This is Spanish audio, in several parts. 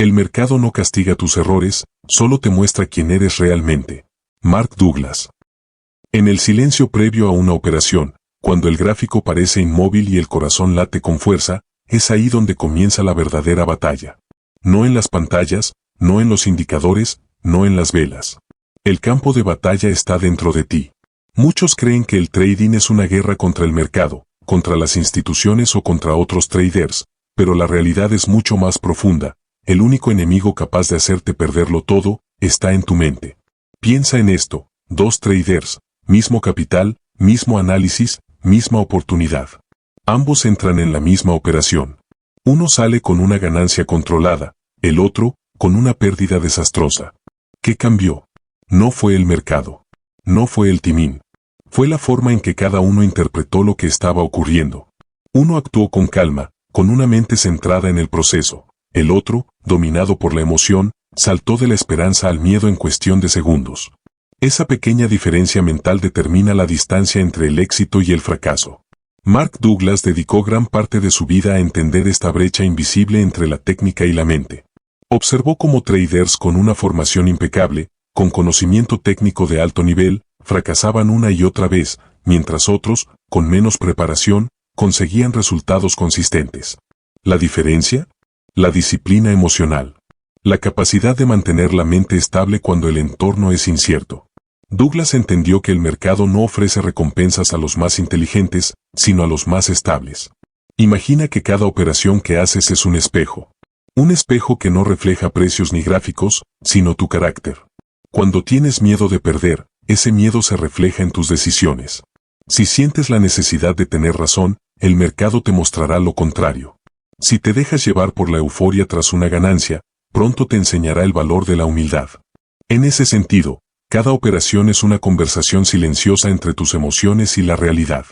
El mercado no castiga tus errores, solo te muestra quién eres realmente. Mark Douglas. En el silencio previo a una operación, cuando el gráfico parece inmóvil y el corazón late con fuerza, es ahí donde comienza la verdadera batalla. No en las pantallas, no en los indicadores, no en las velas. El campo de batalla está dentro de ti. Muchos creen que el trading es una guerra contra el mercado, contra las instituciones o contra otros traders, pero la realidad es mucho más profunda. El único enemigo capaz de hacerte perderlo todo, está en tu mente. Piensa en esto, 2 traders, mismo capital, mismo análisis, misma oportunidad. Ambos entran en la misma operación. Uno sale con una ganancia controlada, el otro, con una pérdida desastrosa. ¿Qué cambió? No fue el mercado. No fue el timing. Fue la forma en que cada uno interpretó lo que estaba ocurriendo. Uno actuó con calma, con una mente centrada en el proceso. El otro, dominado por la emoción, saltó de la esperanza al miedo en cuestión de segundos. Esa pequeña diferencia mental determina la distancia entre el éxito y el fracaso. Mark Douglas dedicó gran parte de su vida a entender esta brecha invisible entre la técnica y la mente. Observó cómo traders con una formación impecable, con conocimiento técnico de alto nivel, fracasaban una y otra vez, mientras otros, con menos preparación, conseguían resultados consistentes. ¿La diferencia? La disciplina emocional. La capacidad de mantener la mente estable cuando el entorno es incierto. Douglas entendió que el mercado no ofrece recompensas a los más inteligentes, sino a los más estables. Imagina que cada operación que haces es un espejo. Un espejo que no refleja precios ni gráficos, sino tu carácter. Cuando tienes miedo de perder, ese miedo se refleja en tus decisiones. Si sientes la necesidad de tener razón, el mercado te mostrará lo contrario. Si te dejas llevar por la euforia tras una ganancia, pronto te enseñará el valor de la humildad. En ese sentido, cada operación es una conversación silenciosa entre tus emociones y la realidad.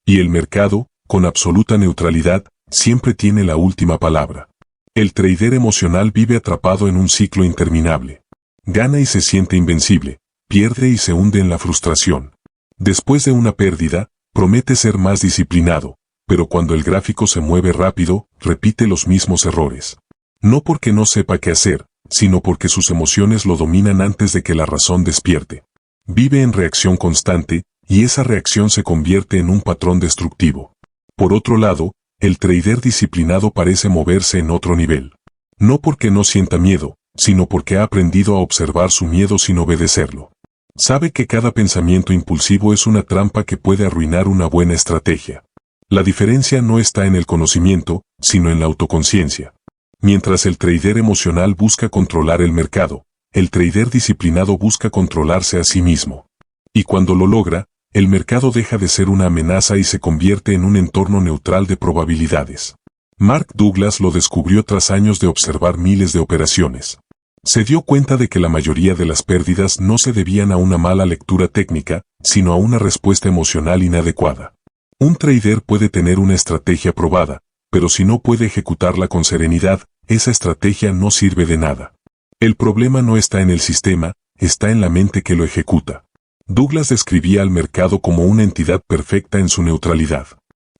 Y el mercado, con absoluta neutralidad, siempre tiene la última palabra. El trader emocional vive atrapado en un ciclo interminable. Gana y se siente invencible, pierde y se hunde en la frustración. Después de una pérdida, promete ser más disciplinado, pero cuando el gráfico se mueve rápido, repite los mismos errores. No porque no sepa qué hacer, sino porque sus emociones lo dominan antes de que la razón despierte. Vive en reacción constante, y esa reacción se convierte en un patrón destructivo. Por otro lado, el trader disciplinado parece moverse en otro nivel. No porque no sienta miedo, sino porque ha aprendido a observar su miedo sin obedecerlo. Sabe que cada pensamiento impulsivo es una trampa que puede arruinar una buena estrategia. La diferencia no está en el conocimiento, sino en la autoconciencia. Mientras el trader emocional busca controlar el mercado, el trader disciplinado busca controlarse a sí mismo. Y cuando lo logra, el mercado deja de ser una amenaza y se convierte en un entorno neutral de probabilidades. Mark Douglas lo descubrió tras años de observar miles de operaciones. Se dio cuenta de que la mayoría de las pérdidas no se debían a una mala lectura técnica, sino a una respuesta emocional inadecuada. Un trader puede tener una estrategia probada, pero si no puede ejecutarla con serenidad, esa estrategia no sirve de nada. El problema no está en el sistema, está en la mente que lo ejecuta. Douglas describía al mercado como una entidad perfecta en su neutralidad.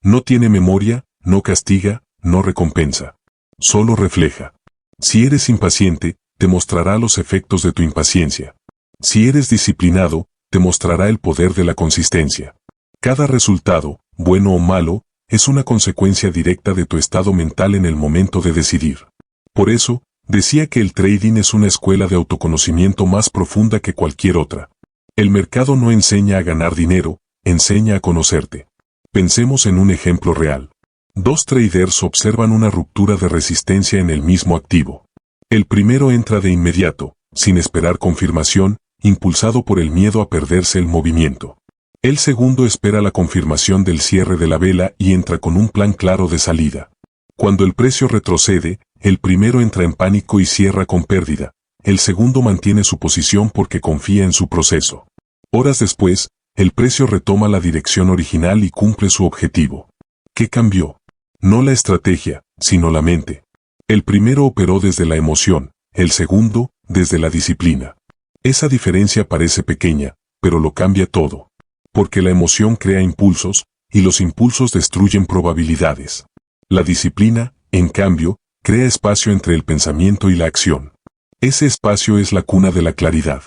No tiene memoria, no castiga, no recompensa. Solo refleja. Si eres impaciente, te mostrará los efectos de tu impaciencia. Si eres disciplinado, te mostrará el poder de la consistencia. Cada resultado, bueno o malo, es una consecuencia directa de tu estado mental en el momento de decidir. Por eso, decía que el trading es una escuela de autoconocimiento más profunda que cualquier otra. El mercado no enseña a ganar dinero, enseña a conocerte. Pensemos en un ejemplo real. 2 traders observan una ruptura de resistencia en el mismo activo. El primero entra de inmediato, sin esperar confirmación, impulsado por el miedo a perderse el movimiento. El segundo espera la confirmación del cierre de la vela y entra con un plan claro de salida. Cuando el precio retrocede, el primero entra en pánico y cierra con pérdida. El segundo mantiene su posición porque confía en su proceso. Horas después, el precio retoma la dirección original y cumple su objetivo. ¿Qué cambió? No la estrategia, sino la mente. El primero operó desde la emoción, el segundo, desde la disciplina. Esa diferencia parece pequeña, pero lo cambia todo. Porque la emoción crea impulsos, y los impulsos destruyen probabilidades. La disciplina, en cambio, crea espacio entre el pensamiento y la acción. Ese espacio es la cuna de la claridad.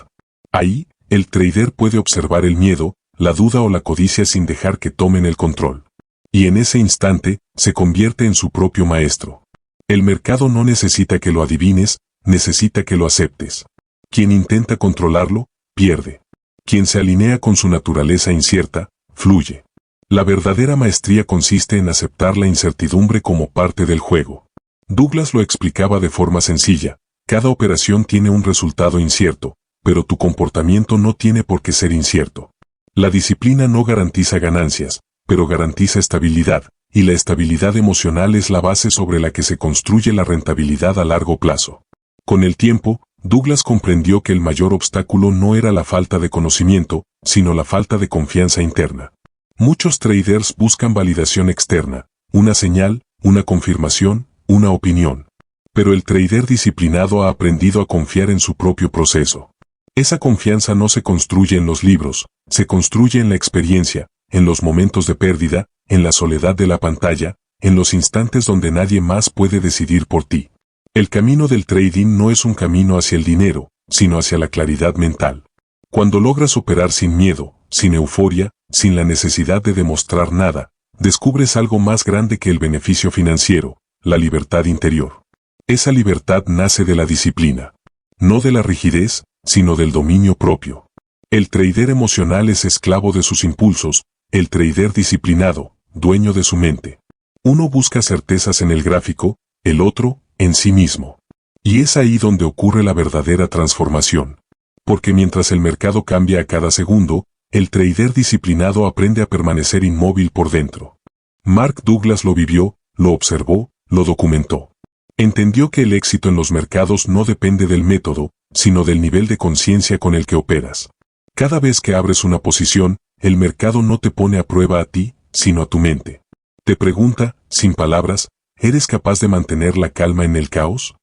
Ahí, el trader puede observar el miedo, la duda o la codicia sin dejar que tomen el control. Y en ese instante, se convierte en su propio maestro. El mercado no necesita que lo adivines, necesita que lo aceptes. Quien intenta controlarlo, pierde. Quien se alinea con su naturaleza incierta, fluye. La verdadera maestría consiste en aceptar la incertidumbre como parte del juego. Douglas lo explicaba de forma sencilla: cada operación tiene un resultado incierto, pero tu comportamiento no tiene por qué ser incierto. La disciplina no garantiza ganancias, pero garantiza estabilidad, y la estabilidad emocional es la base sobre la que se construye la rentabilidad a largo plazo. Con el tiempo, Douglas comprendió que el mayor obstáculo no era la falta de conocimiento, sino la falta de confianza interna. Muchos traders buscan validación externa, una señal, una confirmación, una opinión. Pero el trader disciplinado ha aprendido a confiar en su propio proceso. Esa confianza no se construye en los libros, se construye en la experiencia, en los momentos de pérdida, en la soledad de la pantalla, en los instantes donde nadie más puede decidir por ti. El camino del trading no es un camino hacia el dinero, sino hacia la claridad mental. Cuando logras operar sin miedo, sin euforia, sin la necesidad de demostrar nada, descubres algo más grande que el beneficio financiero: la libertad interior. Esa libertad nace de la disciplina. No de la rigidez, sino del dominio propio. El trader emocional es esclavo de sus impulsos, el trader disciplinado, dueño de su mente. Uno busca certezas en el gráfico, el otro, en sí mismo. Y es ahí donde ocurre la verdadera transformación. Porque mientras el mercado cambia a cada segundo, el trader disciplinado aprende a permanecer inmóvil por dentro. Mark Douglas lo vivió, lo observó, lo documentó. Entendió que el éxito en los mercados no depende del método, sino del nivel de conciencia con el que operas. Cada vez que abres una posición, el mercado no te pone a prueba a ti, sino a tu mente. Te pregunta, sin palabras: ¿eres capaz de mantener la calma en el caos?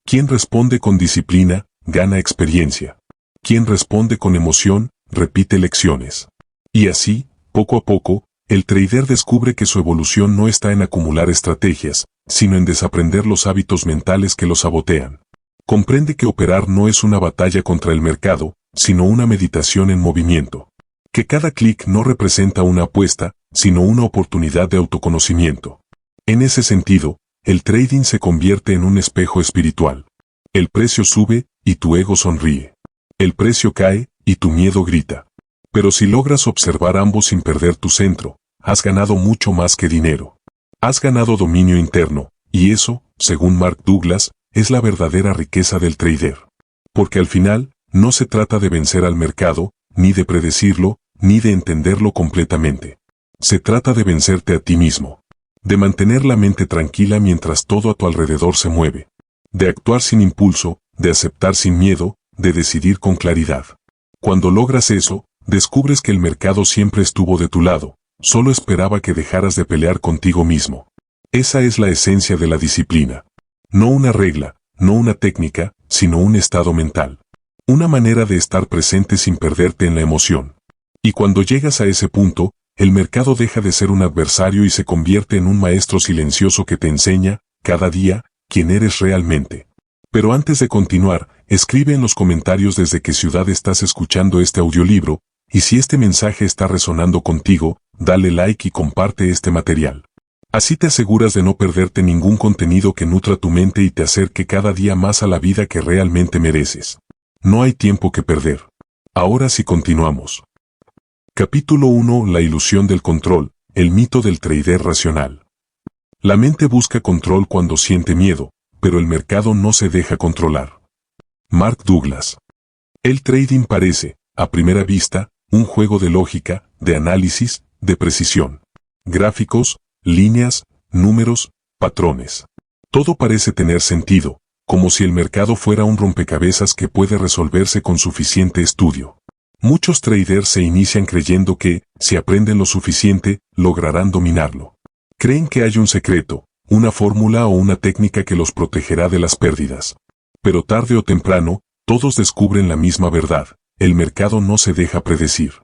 Quien responde con disciplina, gana experiencia. Quien responde con emoción, repite lecciones. Y así, poco a poco, el trader descubre que su evolución no está en acumular estrategias, sino en desaprender los hábitos mentales que lo sabotean. Comprende que operar no es una batalla contra el mercado, sino una meditación en movimiento. Que cada clic no representa una apuesta, sino una oportunidad de autoconocimiento. En ese sentido, el trading se convierte en un espejo espiritual. El precio sube, y tu ego sonríe. El precio cae, y tu miedo grita. Pero si logras observar ambos sin perder tu centro, has ganado mucho más que dinero. Has ganado dominio interno, y eso, según Mark Douglas, es la verdadera riqueza del trader. Porque al final, no se trata de vencer al mercado, ni de predecirlo, ni de entenderlo completamente. Se trata de vencerte a ti mismo. De mantener la mente tranquila mientras todo a tu alrededor se mueve. De actuar sin impulso, de aceptar sin miedo, de decidir con claridad. Cuando logras eso, descubres que el mercado siempre estuvo de tu lado, solo esperaba que dejaras de pelear contigo mismo. Esa es la esencia de la disciplina. No una regla, no una técnica, sino un estado mental. Una manera de estar presente sin perderte en la emoción. Y cuando llegas a ese punto, el mercado deja de ser un adversario y se convierte en un maestro silencioso que te enseña, cada día, quién eres realmente. Pero antes de continuar, escribe en los comentarios desde qué ciudad estás escuchando este audiolibro, y si este mensaje está resonando contigo, dale like y comparte este material. Así te aseguras de no perderte ningún contenido que nutra tu mente y te acerque cada día más a la vida que realmente mereces. No hay tiempo que perder. Ahora sí continuamos. Capítulo 1: La ilusión del control, el mito del trader racional. La mente busca control cuando siente miedo, pero el mercado no se deja controlar. Mark Douglas. El trading parece, a primera vista, un juego de lógica, de análisis, de precisión. Gráficos, líneas, números, patrones. Todo parece tener sentido, como si el mercado fuera un rompecabezas que puede resolverse con suficiente estudio. Muchos traders se inician creyendo que, si aprenden lo suficiente, lograrán dominarlo. Creen que hay un secreto, una fórmula o una técnica que los protegerá de las pérdidas. Pero tarde o temprano, todos descubren la misma verdad: el mercado no se deja predecir.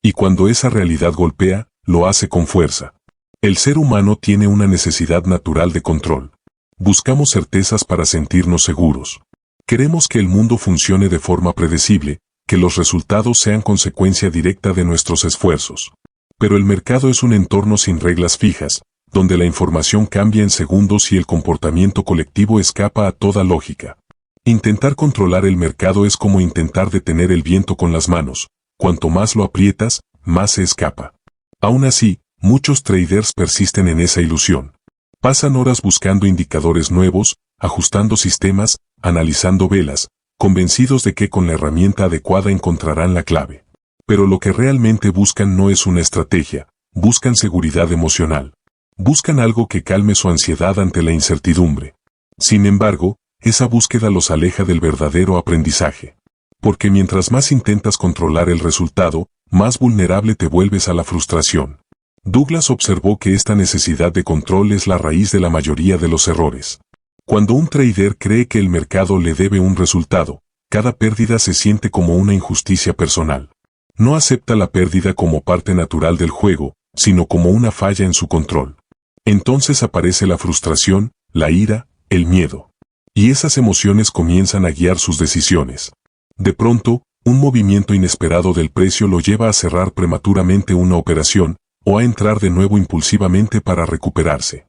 Y cuando esa realidad golpea, lo hace con fuerza. El ser humano tiene una necesidad natural de control. Buscamos certezas para sentirnos seguros. Queremos que el mundo funcione de forma predecible, que los resultados sean consecuencia directa de nuestros esfuerzos. Pero el mercado es un entorno sin reglas fijas, donde la información cambia en segundos y el comportamiento colectivo escapa a toda lógica. Intentar controlar el mercado es como intentar detener el viento con las manos. Cuanto más lo aprietas, más se escapa. Aún así, muchos traders persisten en esa ilusión. Pasan horas buscando indicadores nuevos, ajustando sistemas, analizando velas, convencidos de que con la herramienta adecuada encontrarán la clave. Pero lo que realmente buscan no es una estrategia, buscan seguridad emocional. Buscan algo que calme su ansiedad ante la incertidumbre. Sin embargo, esa búsqueda los aleja del verdadero aprendizaje. Porque mientras más intentas controlar el resultado, más vulnerable te vuelves a la frustración. Douglas observó que esta necesidad de control es la raíz de la mayoría de los errores. Cuando un trader cree que el mercado le debe un resultado, cada pérdida se siente como una injusticia personal. No acepta la pérdida como parte natural del juego, sino como una falla en su control. Entonces aparece la frustración, la ira, el miedo. Y esas emociones comienzan a guiar sus decisiones. De pronto, un movimiento inesperado del precio lo lleva a cerrar prematuramente una operación, o a entrar de nuevo impulsivamente para recuperarse.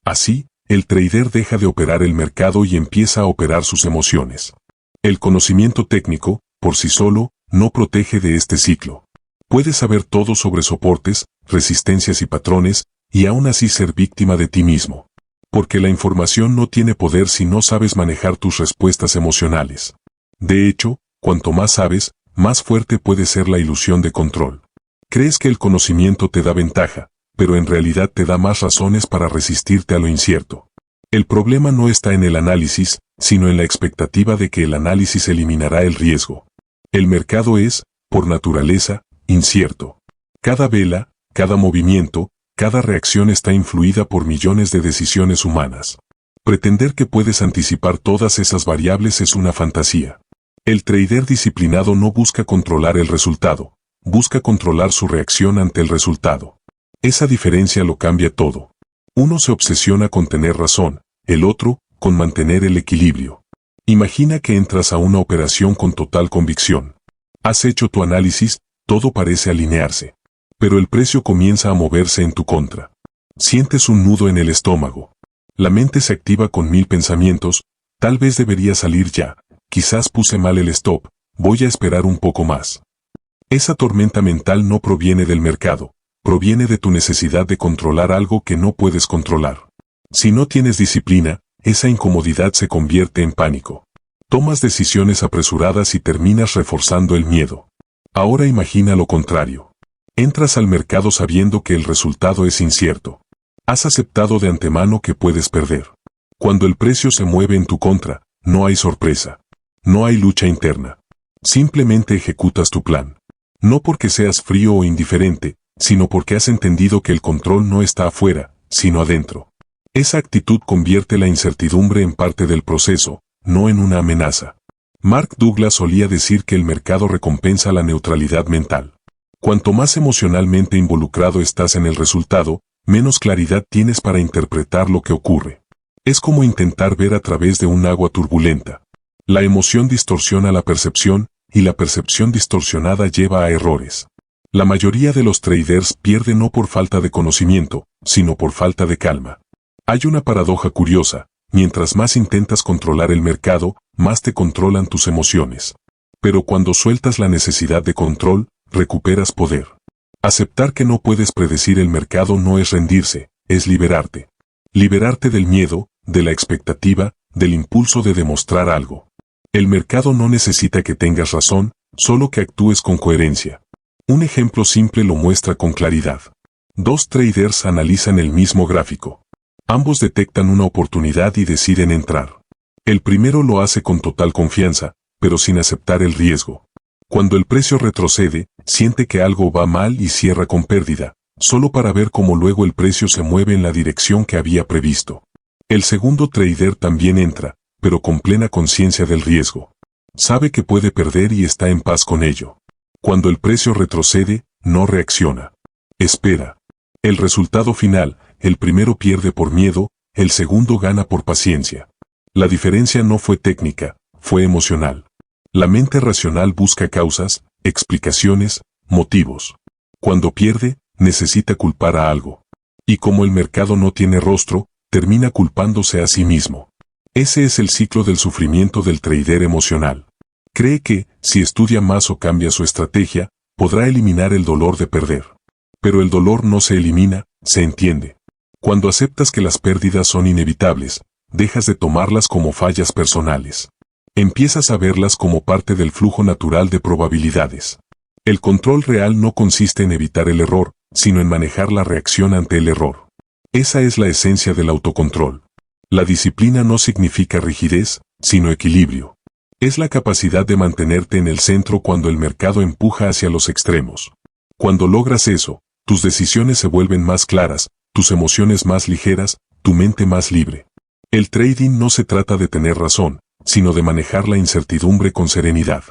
Así, el trader deja de operar el mercado y empieza a operar sus emociones. El conocimiento técnico, por sí solo, no protege de este ciclo. Puedes saber todo sobre soportes, resistencias y patrones, y aún así ser víctima de ti mismo. Porque la información no tiene poder si no sabes manejar tus respuestas emocionales. De hecho, cuanto más sabes, más fuerte puede ser la ilusión de control. Crees que el conocimiento te da ventaja, pero en realidad te da más razones para resistirte a lo incierto. El problema no está en el análisis, sino en la expectativa de que el análisis eliminará el riesgo. El mercado es, por naturaleza, incierto. Cada vela, cada movimiento, cada reacción está influida por millones de decisiones humanas. Pretender que puedes anticipar todas esas variables es una fantasía. El trader disciplinado no busca controlar el resultado, busca controlar su reacción ante el resultado. Esa diferencia lo cambia todo. Uno se obsesiona con tener razón, el otro, con mantener el equilibrio. Imagina que entras a una operación con total convicción. Has hecho tu análisis, todo parece alinearse. Pero el precio comienza a moverse en tu contra. Sientes un nudo en el estómago. La mente se activa con 1000 pensamientos, tal vez debería salir ya, quizás puse mal el stop, voy a esperar un poco más. Esa tormenta mental no proviene del mercado, proviene de tu necesidad de controlar algo que no puedes controlar. Si no tienes disciplina, esa incomodidad se convierte en pánico. Tomas decisiones apresuradas y terminas reforzando el miedo. Ahora imagina lo contrario. Entras al mercado sabiendo que el resultado es incierto. Has aceptado de antemano que puedes perder. Cuando el precio se mueve en tu contra, no hay sorpresa. No hay lucha interna. Simplemente ejecutas tu plan. No porque seas frío o indiferente, sino porque has entendido que el control no está afuera, sino adentro. Esa actitud convierte la incertidumbre en parte del proceso, no en una amenaza. Mark Douglas solía decir que el mercado recompensa la neutralidad mental. Cuanto más emocionalmente involucrado estás en el resultado, menos claridad tienes para interpretar lo que ocurre. Es como intentar ver a través de un agua turbulenta. La emoción distorsiona la percepción, y la percepción distorsionada lleva a errores. La mayoría de los traders pierden no por falta de conocimiento, sino por falta de calma. Hay una paradoja curiosa: mientras más intentas controlar el mercado, más te controlan tus emociones. Pero cuando sueltas la necesidad de control, recuperas poder. Aceptar que no puedes predecir el mercado no es rendirse, es liberarte. Liberarte del miedo, de la expectativa, del impulso de demostrar algo. El mercado no necesita que tengas razón, solo que actúes con coherencia. Un ejemplo simple lo muestra con claridad. Dos traders analizan el mismo gráfico. Ambos detectan una oportunidad y deciden entrar. El primero lo hace con total confianza, pero sin aceptar el riesgo. Cuando el precio retrocede, siente que algo va mal y cierra con pérdida, solo para ver cómo luego el precio se mueve en la dirección que había previsto. El segundo trader también entra, pero con plena conciencia del riesgo. Sabe que puede perder y está en paz con ello. Cuando el precio retrocede, no reacciona. Espera. El resultado final: el primero pierde por miedo, el segundo gana por paciencia. La diferencia no fue técnica, fue emocional. La mente racional busca causas, explicaciones, motivos. Cuando pierde, necesita culpar a algo. Y como el mercado no tiene rostro, termina culpándose a sí mismo. Ese es el ciclo del sufrimiento del trader emocional. Cree que, si estudia más o cambia su estrategia, podrá eliminar el dolor de perder. Pero el dolor no se elimina, se entiende. Cuando aceptas que las pérdidas son inevitables, dejas de tomarlas como fallas personales. Empiezas a verlas como parte del flujo natural de probabilidades. El control real no consiste en evitar el error, sino en manejar la reacción ante el error. Esa es la esencia del autocontrol. La disciplina no significa rigidez, sino equilibrio. Es la capacidad de mantenerte en el centro cuando el mercado empuja hacia los extremos. Cuando logras eso, tus decisiones se vuelven más claras, tus emociones más ligeras, tu mente más libre. El trading no se trata de tener razón, sino de manejar la incertidumbre con serenidad.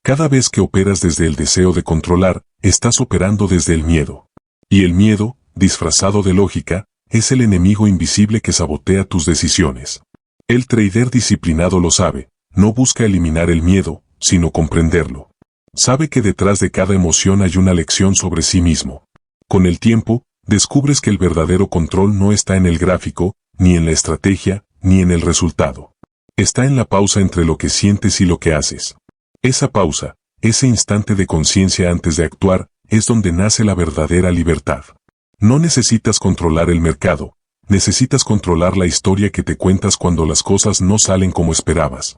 Cada vez que operas desde el deseo de controlar, estás operando desde el miedo. Y el miedo, disfrazado de lógica, es el enemigo invisible que sabotea tus decisiones. El trader disciplinado lo sabe, no busca eliminar el miedo, sino comprenderlo. Sabe que detrás de cada emoción hay una lección sobre sí mismo. Con el tiempo, descubres que el verdadero control no está en el gráfico, ni en la estrategia, ni en el resultado. Está en la pausa entre lo que sientes y lo que haces. Esa pausa, ese instante de conciencia antes de actuar, es donde nace la verdadera libertad. No necesitas controlar el mercado, necesitas controlar la historia que te cuentas cuando las cosas no salen como esperabas.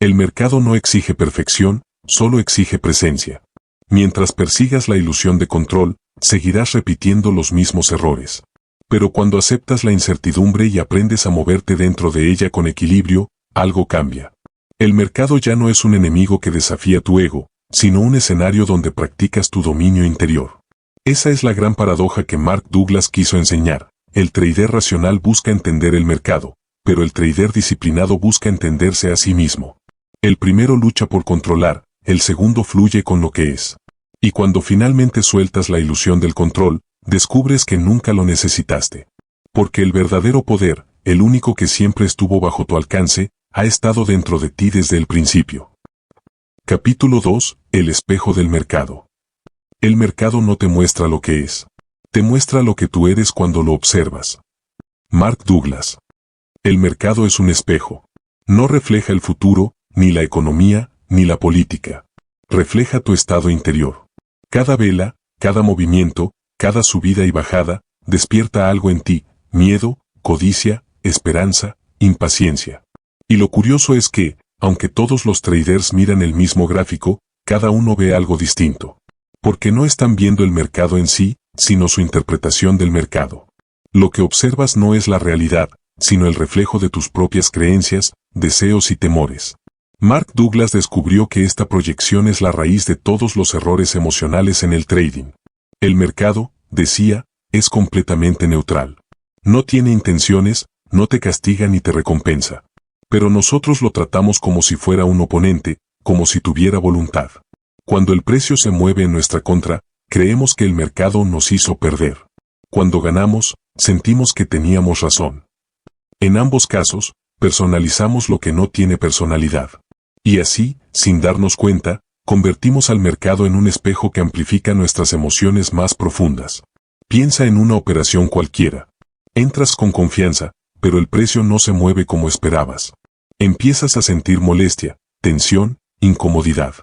El mercado no exige perfección, solo exige presencia. Mientras persigas la ilusión de control, seguirás repitiendo los mismos errores. Pero cuando aceptas la incertidumbre y aprendes a moverte dentro de ella con equilibrio, algo cambia. El mercado ya no es un enemigo que desafía tu ego, sino un escenario donde practicas tu dominio interior. Esa es la gran paradoja que Mark Douglas quiso enseñar. El trader racional busca entender el mercado, pero el trader disciplinado busca entenderse a sí mismo. El primero lucha por controlar, el segundo fluye con lo que es. Y cuando finalmente sueltas la ilusión del control, descubres que nunca lo necesitaste. Porque el verdadero poder, el único que siempre estuvo bajo tu alcance, ha estado dentro de ti desde el principio. Capítulo 2. El espejo del mercado. El mercado no te muestra lo que es. Te muestra lo que tú eres cuando lo observas. Mark Douglas. El mercado es un espejo. No refleja el futuro, ni la economía, ni la política. Refleja tu estado interior. Cada vela, cada movimiento, cada subida y bajada, despierta algo en ti: miedo, codicia, esperanza, impaciencia. Y lo curioso es que, aunque todos los traders miran el mismo gráfico, cada uno ve algo distinto. Porque no están viendo el mercado en sí, sino su interpretación del mercado. Lo que observas no es la realidad, sino el reflejo de tus propias creencias, deseos y temores. Mark Douglas descubrió que esta proyección es la raíz de todos los errores emocionales en el trading. El mercado, decía, es completamente neutral. No tiene intenciones, no te castiga ni te recompensa. Pero nosotros lo tratamos como si fuera un oponente, como si tuviera voluntad. Cuando el precio se mueve en nuestra contra, creemos que el mercado nos hizo perder. Cuando ganamos, sentimos que teníamos razón. En ambos casos, personalizamos lo que no tiene personalidad. Y así, sin darnos cuenta, convertimos al mercado en un espejo que amplifica nuestras emociones más profundas. Piensa en una operación cualquiera. Entras con confianza, pero el precio no se mueve como esperabas. Empiezas a sentir molestia, tensión, incomodidad.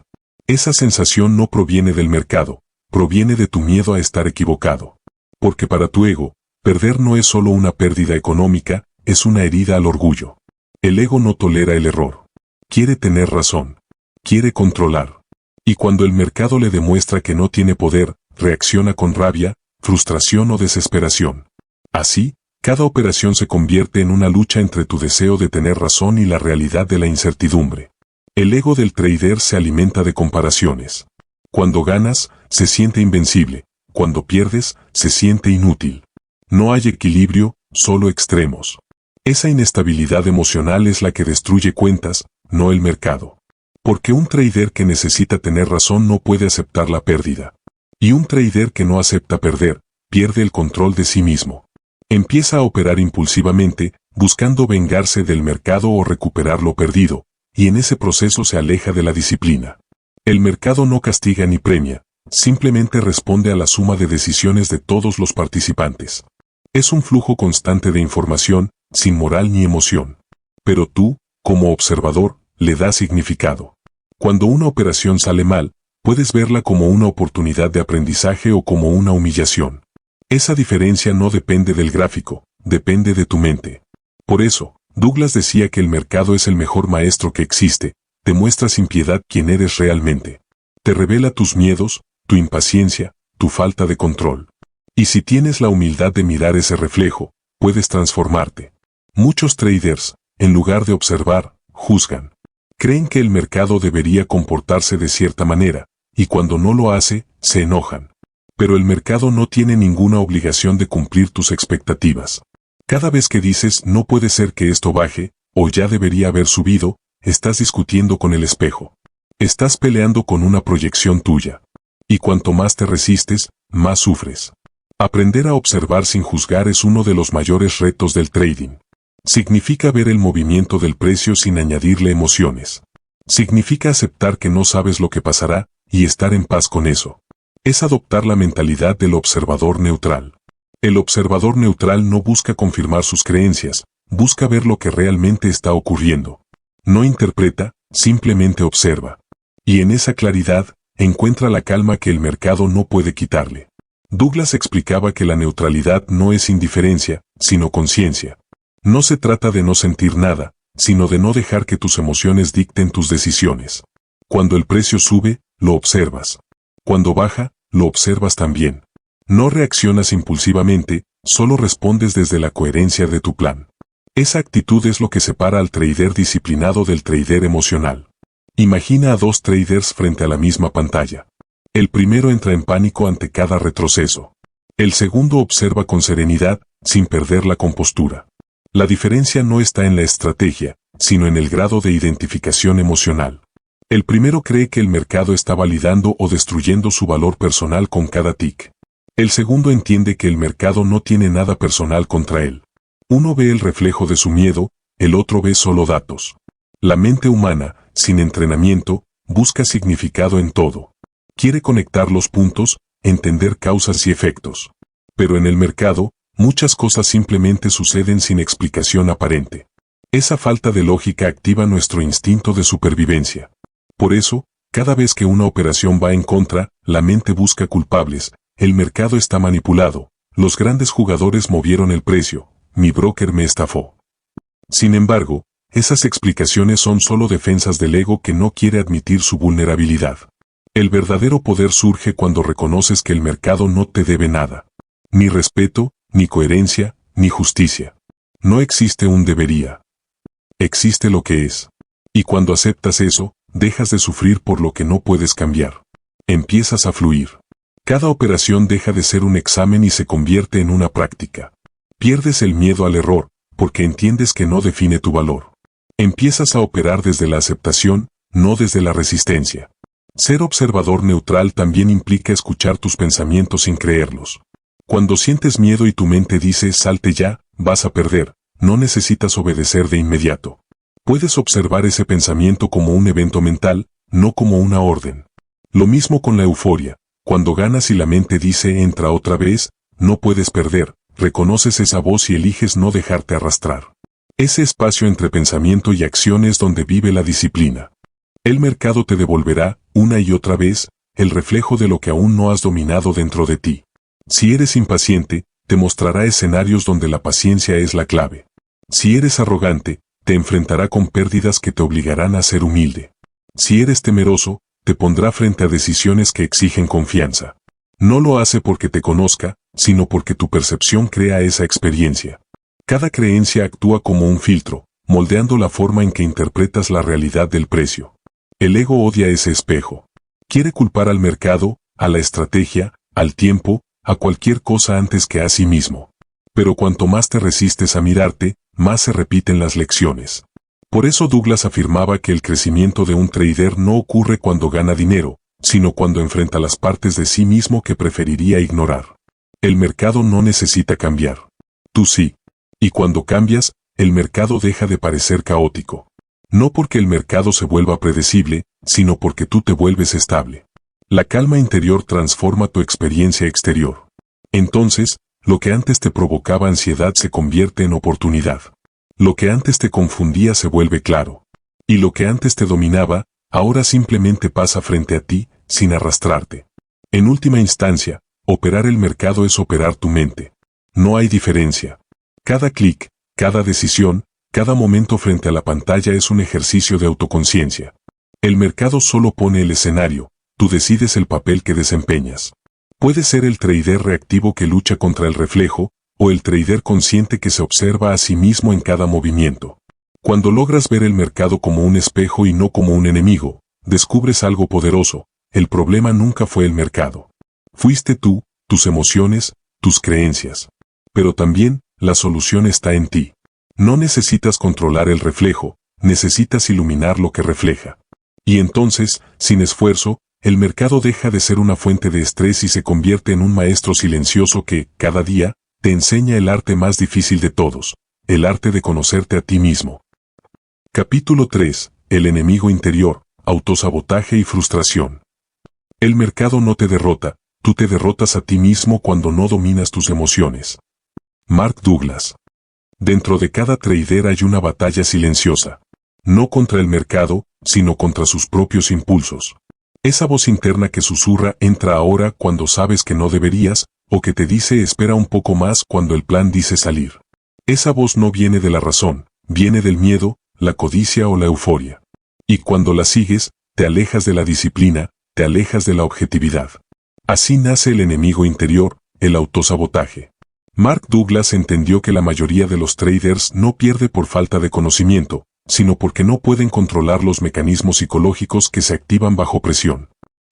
Esa sensación no proviene del mercado, proviene de tu miedo a estar equivocado. Porque para tu ego, perder no es solo una pérdida económica, es una herida al orgullo. El ego no tolera el error. Quiere tener razón. Quiere controlar. Y cuando el mercado le demuestra que no tiene poder, reacciona con rabia, frustración o desesperación. Así, cada operación se convierte en una lucha entre tu deseo de tener razón y la realidad de la incertidumbre. El ego del trader se alimenta de comparaciones. Cuando ganas, se siente invencible. Cuando pierdes, se siente inútil. No hay equilibrio, solo extremos. Esa inestabilidad emocional es la que destruye cuentas, no el mercado. Porque un trader que necesita tener razón no puede aceptar la pérdida. Y un trader que no acepta perder, pierde el control de sí mismo. Empieza a operar impulsivamente, buscando vengarse del mercado o recuperar lo perdido, y en ese proceso se aleja de la disciplina. El mercado no castiga ni premia, simplemente responde a la suma de decisiones de todos los participantes. Es un flujo constante de información, sin moral ni emoción. Pero tú, como observador, le das significado. Cuando una operación sale mal, puedes verla como una oportunidad de aprendizaje o como una humillación. Esa diferencia no depende del gráfico, depende de tu mente. Por eso, Douglas decía que el mercado es el mejor maestro que existe, te muestra sin piedad quién eres realmente. Te revela tus miedos, tu impaciencia, tu falta de control. Y si tienes la humildad de mirar ese reflejo, puedes transformarte. Muchos traders, en lugar de observar, juzgan. Creen que el mercado debería comportarse de cierta manera, y cuando no lo hace, se enojan. Pero el mercado no tiene ninguna obligación de cumplir tus expectativas. Cada vez que dices no puede ser que esto baje, o ya debería haber subido, estás discutiendo con el espejo. Estás peleando con una proyección tuya. Y cuanto más te resistes, más sufres. Aprender a observar sin juzgar es uno de los mayores retos del trading. Significa ver el movimiento del precio sin añadirle emociones. Significa aceptar que no sabes lo que pasará, y estar en paz con eso. Es adoptar la mentalidad del observador neutral. El observador neutral no busca confirmar sus creencias, busca ver lo que realmente está ocurriendo. No interpreta, simplemente observa. Y en esa claridad, encuentra la calma que el mercado no puede quitarle. Douglas explicaba que la neutralidad no es indiferencia, sino conciencia. No se trata de no sentir nada, sino de no dejar que tus emociones dicten tus decisiones. Cuando el precio sube, lo observas. Cuando baja, lo observas también. No reaccionas impulsivamente, solo respondes desde la coherencia de tu plan. Esa actitud es lo que separa al trader disciplinado del trader emocional. Imagina a dos traders frente a la misma pantalla. El primero entra en pánico ante cada retroceso. El segundo observa con serenidad, sin perder la compostura. La diferencia no está en la estrategia, sino en el grado de identificación emocional. El primero cree que el mercado está validando o destruyendo su valor personal con cada tick. El segundo entiende que el mercado no tiene nada personal contra él. Uno ve el reflejo de su miedo, el otro ve solo datos. La mente humana, sin entrenamiento, busca significado en todo. Quiere conectar los puntos, entender causas y efectos. Pero en el mercado, muchas cosas simplemente suceden sin explicación aparente. Esa falta de lógica activa nuestro instinto de supervivencia. Por eso, cada vez que una operación va en contra, la mente busca culpables. El mercado está manipulado, los grandes jugadores movieron el precio, mi broker me estafó. Sin embargo, esas explicaciones son solo defensas del ego que no quiere admitir su vulnerabilidad. El verdadero poder surge cuando reconoces que el mercado no te debe nada. Ni respeto, ni coherencia, ni justicia. No existe un debería. Existe lo que es. Y cuando aceptas eso, dejas de sufrir por lo que no puedes cambiar. Empiezas a fluir. Cada operación deja de ser un examen y se convierte en una práctica. Pierdes el miedo al error, porque entiendes que no define tu valor. Empiezas a operar desde la aceptación, no desde la resistencia. Ser observador neutral también implica escuchar tus pensamientos sin creerlos. Cuando sientes miedo y tu mente dice salte ya, vas a perder, no necesitas obedecer de inmediato. Puedes observar ese pensamiento como un evento mental, no como una orden. Lo mismo con la euforia. Cuando ganas y la mente dice entra otra vez, no puedes perder, reconoces esa voz y eliges no dejarte arrastrar. Ese espacio entre pensamiento y acción es donde vive la disciplina. El mercado te devolverá, una y otra vez, el reflejo de lo que aún no has dominado dentro de ti. Si eres impaciente, te mostrará escenarios donde la paciencia es la clave. Si eres arrogante, te enfrentará con pérdidas que te obligarán a ser humilde. Si eres temeroso, te pondrá frente a decisiones que exigen confianza. No lo hace porque te conozca, sino porque tu percepción crea esa experiencia. Cada creencia actúa como un filtro, moldeando la forma en que interpretas la realidad del precio. El ego odia ese espejo. Quiere culpar al mercado, a la estrategia, al tiempo, a cualquier cosa antes que a sí mismo. Pero cuanto más te resistes a mirarte, más se repiten las lecciones. Por eso Douglas afirmaba que el crecimiento de un trader no ocurre cuando gana dinero, sino cuando enfrenta las partes de sí mismo que preferiría ignorar. El mercado no necesita cambiar. Tú sí. Y cuando cambias, el mercado deja de parecer caótico. No porque el mercado se vuelva predecible, sino porque tú te vuelves estable. La calma interior transforma tu experiencia exterior. Entonces, lo que antes te provocaba ansiedad se convierte en oportunidad. Lo que antes te confundía se vuelve claro. Y lo que antes te dominaba, ahora simplemente pasa frente a ti, sin arrastrarte. En última instancia, operar el mercado es operar tu mente. No hay diferencia. Cada clic, cada decisión, cada momento frente a la pantalla es un ejercicio de autoconciencia. El mercado solo pone el escenario, tú decides el papel que desempeñas. Puedes ser el trader reactivo que lucha contra el reflejo, o el trader consciente que se observa a sí mismo en cada movimiento. Cuando logras ver el mercado como un espejo y no como un enemigo, descubres algo poderoso. El problema nunca fue el mercado. Fuiste tú, tus emociones, tus creencias. Pero también, la solución está en ti. No necesitas controlar el reflejo, necesitas iluminar lo que refleja. Y entonces, sin esfuerzo, el mercado deja de ser una fuente de estrés y se convierte en un maestro silencioso que, cada día, te enseña el arte más difícil de todos, el arte de conocerte a ti mismo. Capítulo 3. El enemigo interior, autosabotaje y frustración. El mercado no te derrota, tú te derrotas a ti mismo cuando no dominas tus emociones. Mark Douglas. Dentro de cada trader hay una batalla silenciosa. No contra el mercado, sino contra sus propios impulsos. Esa voz interna que susurra entra ahora cuando sabes que no deberías, o que te dice espera un poco más cuando el plan dice salir. Esa voz no viene de la razón, viene del miedo, la codicia o la euforia. Y cuando la sigues, te alejas de la disciplina, te alejas de la objetividad. Así nace el enemigo interior, el autosabotaje. Mark Douglas entendió que la mayoría de los traders no pierde por falta de conocimiento, sino porque no pueden controlar los mecanismos psicológicos que se activan bajo presión.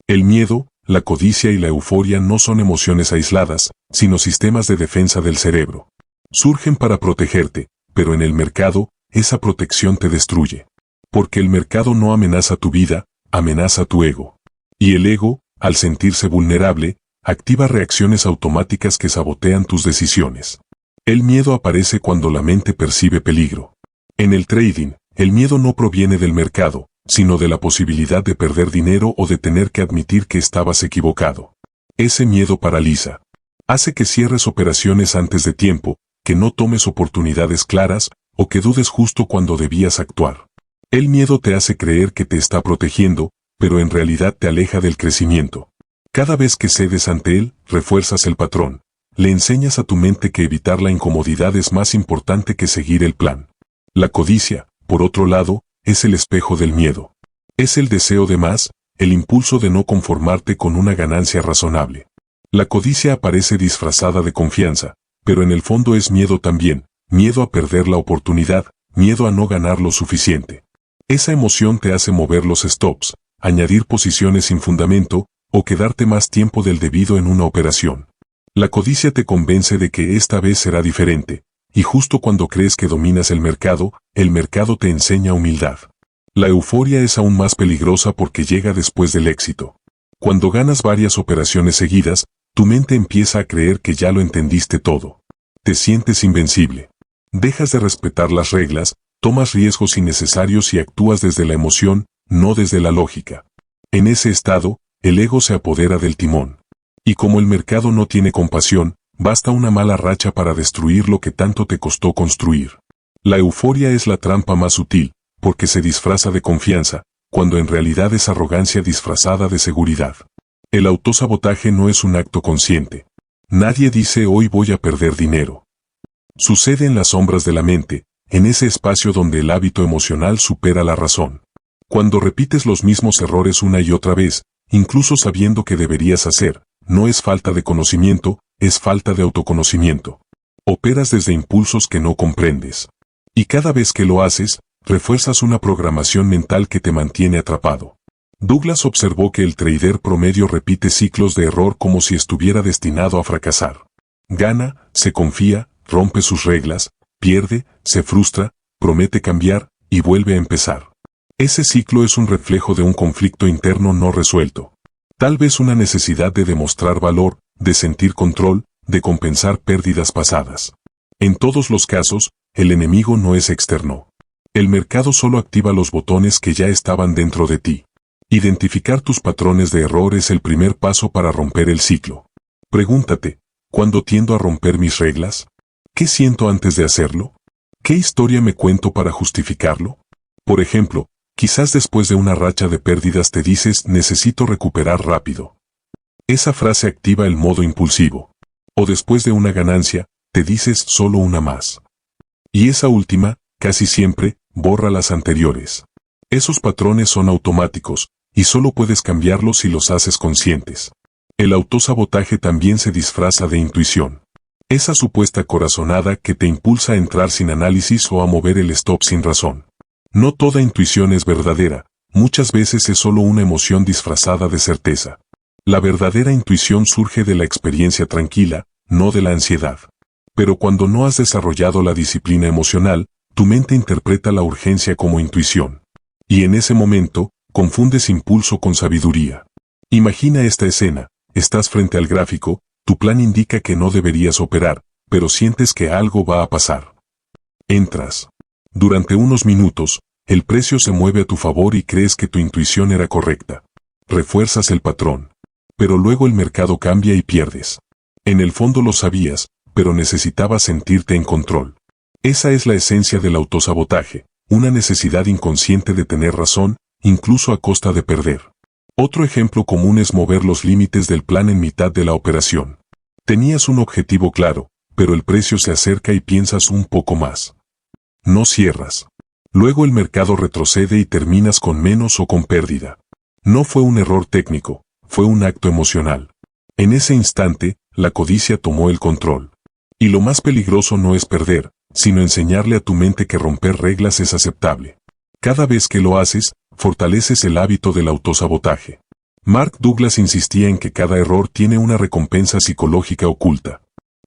El miedo, la codicia y la euforia no son emociones aisladas, sino sistemas de defensa del cerebro. Surgen para protegerte, pero en el mercado, esa protección te destruye. Porque el mercado no amenaza tu vida, amenaza tu ego. Y el ego, al sentirse vulnerable, activa reacciones automáticas que sabotean tus decisiones. El miedo aparece cuando la mente percibe peligro. En el trading, el miedo no proviene del mercado, sino de la posibilidad de perder dinero o de tener que admitir que estabas equivocado. Ese miedo paraliza. Hace que cierres operaciones antes de tiempo, que no tomes oportunidades claras, o que dudes justo cuando debías actuar. El miedo te hace creer que te está protegiendo, pero en realidad te aleja del crecimiento. Cada vez que cedes ante él, refuerzas el patrón. Le enseñas a tu mente que evitar la incomodidad es más importante que seguir el plan. La codicia, por otro lado, es el espejo del miedo. Es el deseo de más, el impulso de no conformarte con una ganancia razonable. La codicia aparece disfrazada de confianza, pero en el fondo es miedo también, miedo a perder la oportunidad, miedo a no ganar lo suficiente. Esa emoción te hace mover los stops, añadir posiciones sin fundamento, o quedarte más tiempo del debido en una operación. La codicia te convence de que esta vez será diferente, y justo cuando crees que dominas el mercado te enseña humildad. La euforia es aún más peligrosa porque llega después del éxito. Cuando ganas varias operaciones seguidas, tu mente empieza a creer que ya lo entendiste todo. Te sientes invencible. Dejas de respetar las reglas, tomas riesgos innecesarios y actúas desde la emoción, no desde la lógica. En ese estado, el ego se apodera del timón. Y como el mercado no tiene compasión, basta una mala racha para destruir lo que tanto te costó construir. La euforia es la trampa más sutil, porque se disfraza de confianza, cuando en realidad es arrogancia disfrazada de seguridad. El autosabotaje no es un acto consciente. Nadie dice hoy voy a perder dinero. Sucede en las sombras de la mente, en ese espacio donde el hábito emocional supera la razón. Cuando repites los mismos errores una y otra vez, incluso sabiendo que deberías hacer, no es falta de conocimiento, es falta de autoconocimiento. Operas desde impulsos que no comprendes. Y cada vez que lo haces, refuerzas una programación mental que te mantiene atrapado. Douglas observó que el trader promedio repite ciclos de error como si estuviera destinado a fracasar. Gana, se confía, rompe sus reglas, pierde, se frustra, promete cambiar, y vuelve a empezar. Ese ciclo es un reflejo de un conflicto interno no resuelto. Tal vez una necesidad de demostrar valor, de sentir control, de compensar pérdidas pasadas. En todos los casos, el enemigo no es externo. El mercado solo activa los botones que ya estaban dentro de ti. Identificar tus patrones de error es el primer paso para romper el ciclo. Pregúntate, ¿cuándo tiendo a romper mis reglas? ¿Qué siento antes de hacerlo? ¿Qué historia me cuento para justificarlo? Por ejemplo, quizás después de una racha de pérdidas te dices necesito recuperar rápido. Esa frase activa el modo impulsivo. O después de una ganancia, te dices solo una más. Y esa última, casi siempre, borra las anteriores. Esos patrones son automáticos, y solo puedes cambiarlos si los haces conscientes. El autosabotaje también se disfraza de intuición. Esa supuesta corazonada que te impulsa a entrar sin análisis o a mover el stop sin razón. No toda intuición es verdadera, muchas veces es solo una emoción disfrazada de certeza. La verdadera intuición surge de la experiencia tranquila, no de la ansiedad. Pero cuando no has desarrollado la disciplina emocional, tu mente interpreta la urgencia como intuición. Y en ese momento, confundes impulso con sabiduría. Imagina esta escena, estás frente al gráfico, tu plan indica que no deberías operar, pero sientes que algo va a pasar. Entras. Durante unos minutos, el precio se mueve a tu favor y crees que tu intuición era correcta. Refuerzas el patrón. Pero luego el mercado cambia y pierdes. En el fondo lo sabías, pero necesitabas sentirte en control. Esa es la esencia del autosabotaje, una necesidad inconsciente de tener razón, incluso a costa de perder. Otro ejemplo común es mover los límites del plan en mitad de la operación. Tenías un objetivo claro, pero el precio se acerca y piensas un poco más. No cierras. Luego el mercado retrocede y terminas con menos o con pérdida. No fue un error técnico, fue un acto emocional. En ese instante, la codicia tomó el control. Y lo más peligroso no es perder, sino enseñarle a tu mente que romper reglas es aceptable. Cada vez que lo haces, fortaleces el hábito del autosabotaje. Mark Douglas insistía en que cada error tiene una recompensa psicológica oculta.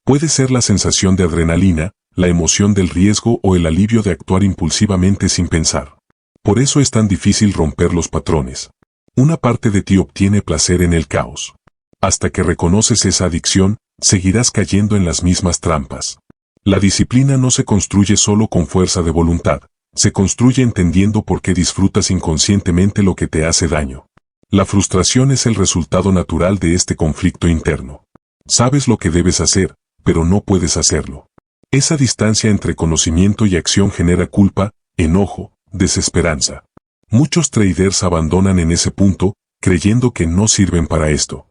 Puede ser la sensación de adrenalina, la emoción del riesgo o el alivio de actuar impulsivamente sin pensar. Por eso es tan difícil romper los patrones. Una parte de ti obtiene placer en el caos. Hasta que reconoces esa adicción, seguirás cayendo en las mismas trampas. La disciplina no se construye solo con fuerza de voluntad, se construye entendiendo por qué disfrutas inconscientemente lo que te hace daño. La frustración es el resultado natural de este conflicto interno. Sabes lo que debes hacer, pero no puedes hacerlo. Esa distancia entre conocimiento y acción genera culpa, enojo, desesperanza. Muchos traders abandonan en ese punto, creyendo que no sirven para esto.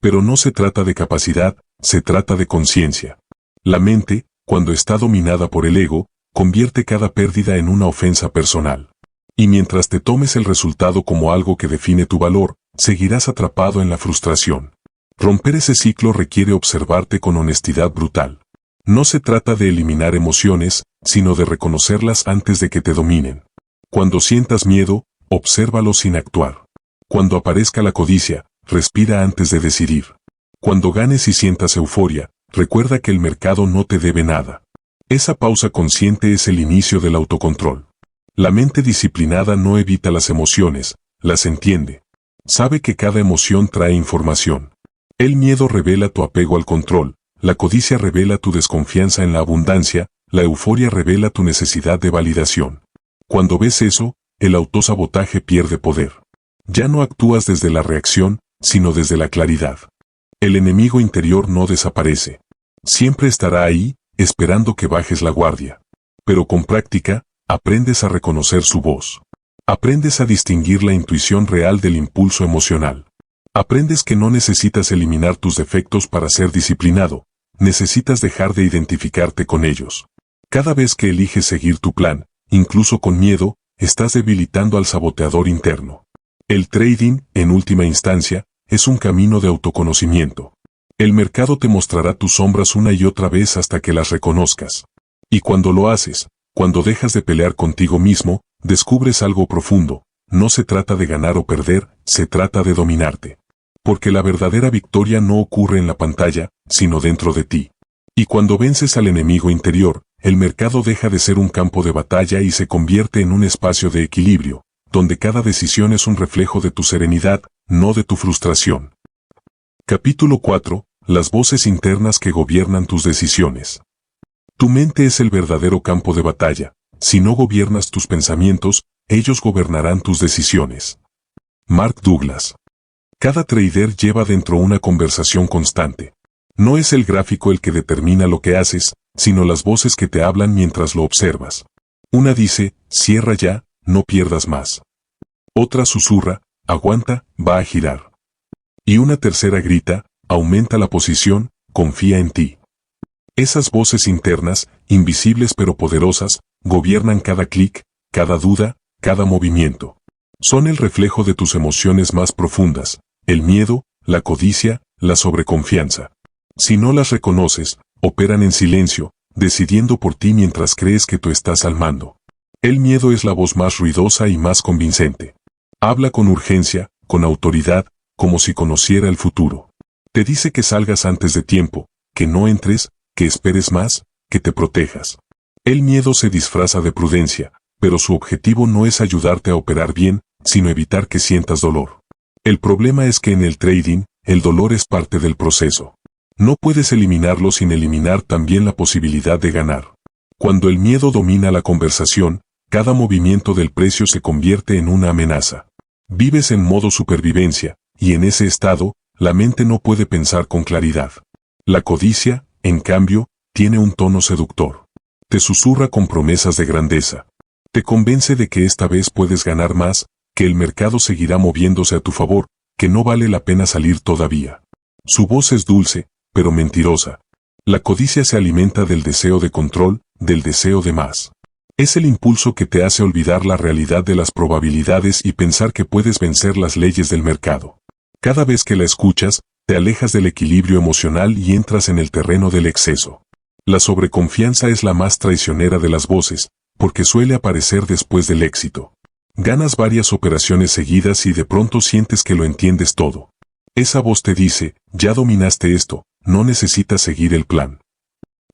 Pero no se trata de capacidad, se trata de conciencia. La mente, cuando está dominada por el ego, convierte cada pérdida en una ofensa personal. Y mientras te tomes el resultado como algo que define tu valor, seguirás atrapado en la frustración. Romper ese ciclo requiere observarte con honestidad brutal. No se trata de eliminar emociones, sino de reconocerlas antes de que te dominen. Cuando sientas miedo, obsérvalo sin actuar. Cuando aparezca la codicia, respira antes de decidir. Cuando ganes y sientas euforia, recuerda que el mercado no te debe nada. Esa pausa consciente es el inicio del autocontrol. La mente disciplinada no evita las emociones, las entiende. Sabe que cada emoción trae información. El miedo revela tu apego al control, la codicia revela tu desconfianza en la abundancia, la euforia revela tu necesidad de validación. Cuando ves eso, el autosabotaje pierde poder. Ya no actúas desde la reacción, sino desde la claridad. El enemigo interior no desaparece. Siempre estará ahí, esperando que bajes la guardia. Pero con práctica, aprendes a reconocer su voz. Aprendes a distinguir la intuición real del impulso emocional. Aprendes que no necesitas eliminar tus defectos para ser disciplinado, necesitas dejar de identificarte con ellos. Cada vez que eliges seguir tu plan, incluso con miedo, estás debilitando al saboteador interno. El trading, en última instancia, es un camino de autoconocimiento. El mercado te mostrará tus sombras una y otra vez hasta que las reconozcas. Y cuando lo haces, cuando dejas de pelear contigo mismo, descubres algo profundo. No se trata de ganar o perder, se trata de dominarte. Porque la verdadera victoria no ocurre en la pantalla, sino dentro de ti. Y cuando vences al enemigo interior, el mercado deja de ser un campo de batalla y se convierte en un espacio de equilibrio, donde cada decisión es un reflejo de tu serenidad, no de tu frustración. Capítulo 4. Las voces internas que gobiernan tus decisiones. Tu mente es el verdadero campo de batalla. Si no gobiernas tus pensamientos, ellos gobernarán tus decisiones. Mark Douglas. Cada trader lleva dentro una conversación constante. No es el gráfico el que determina lo que haces, sino las voces que te hablan mientras lo observas. Una dice, cierra ya, no pierdas más. Otra susurra, aguanta, va a girar. Y una tercera grita, aumenta la posición, confía en ti. Esas voces internas, invisibles pero poderosas, gobiernan cada clic, cada duda, cada movimiento. Son el reflejo de tus emociones más profundas, el miedo, la codicia, la sobreconfianza. Si no las reconoces, operan en silencio, decidiendo por ti mientras crees que tú estás al mando. El miedo es la voz más ruidosa y más convincente. Habla con urgencia, con autoridad, como si conociera el futuro. Te dice que salgas antes de tiempo, que no entres, que esperes más, que te protejas. El miedo se disfraza de prudencia, pero su objetivo no es ayudarte a operar bien, sino evitar que sientas dolor. El problema es que en el trading, el dolor es parte del proceso. No puedes eliminarlo sin eliminar también la posibilidad de ganar. Cuando el miedo domina la conversación, cada movimiento del precio se convierte en una amenaza. Vives en modo supervivencia, y en ese estado, la mente no puede pensar con claridad. La codicia, en cambio, tiene un tono seductor. Te susurra con promesas de grandeza. Te convence de que esta vez puedes ganar más, que el mercado seguirá moviéndose a tu favor, que no vale la pena salir todavía. Su voz es dulce, pero mentirosa. La codicia se alimenta del deseo de control, del deseo de más. Es el impulso que te hace olvidar la realidad de las probabilidades y pensar que puedes vencer las leyes del mercado. Cada vez que la escuchas, te alejas del equilibrio emocional y entras en el terreno del exceso. La sobreconfianza es la más traicionera de las voces, porque suele aparecer después del éxito. Ganas varias operaciones seguidas y de pronto sientes que lo entiendes todo. Esa voz te dice, ya dominaste esto, no necesitas seguir el plan.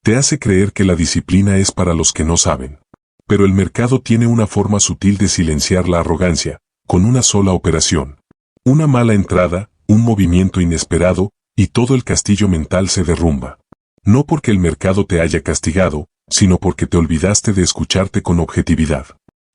Te hace creer que la disciplina es para los que no saben. Pero el mercado tiene una forma sutil de silenciar la arrogancia, con una sola operación. Una mala entrada, un movimiento inesperado, y todo el castillo mental se derrumba. No porque el mercado te haya castigado, sino porque te olvidaste de escucharte con objetividad.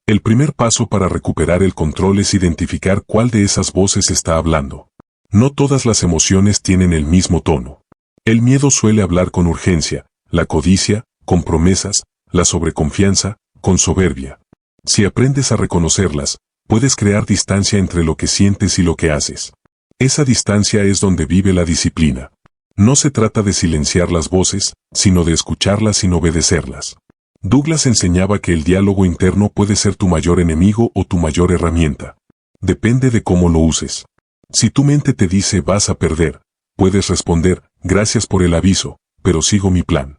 El primer paso para recuperar el control es identificar cuál de esas voces está hablando. No todas las emociones tienen el mismo tono. El miedo suele hablar con urgencia, la codicia, con promesas, la sobreconfianza, con soberbia. Si aprendes a reconocerlas, puedes crear distancia entre lo que sientes y lo que haces. Esa distancia es donde vive la disciplina. No se trata de silenciar las voces, sino de escucharlas sin obedecerlas. Douglas enseñaba que el diálogo interno puede ser tu mayor enemigo o tu mayor herramienta. Depende de cómo lo uses. Si tu mente te dice vas a perder, puedes responder, gracias por el aviso, pero sigo mi plan.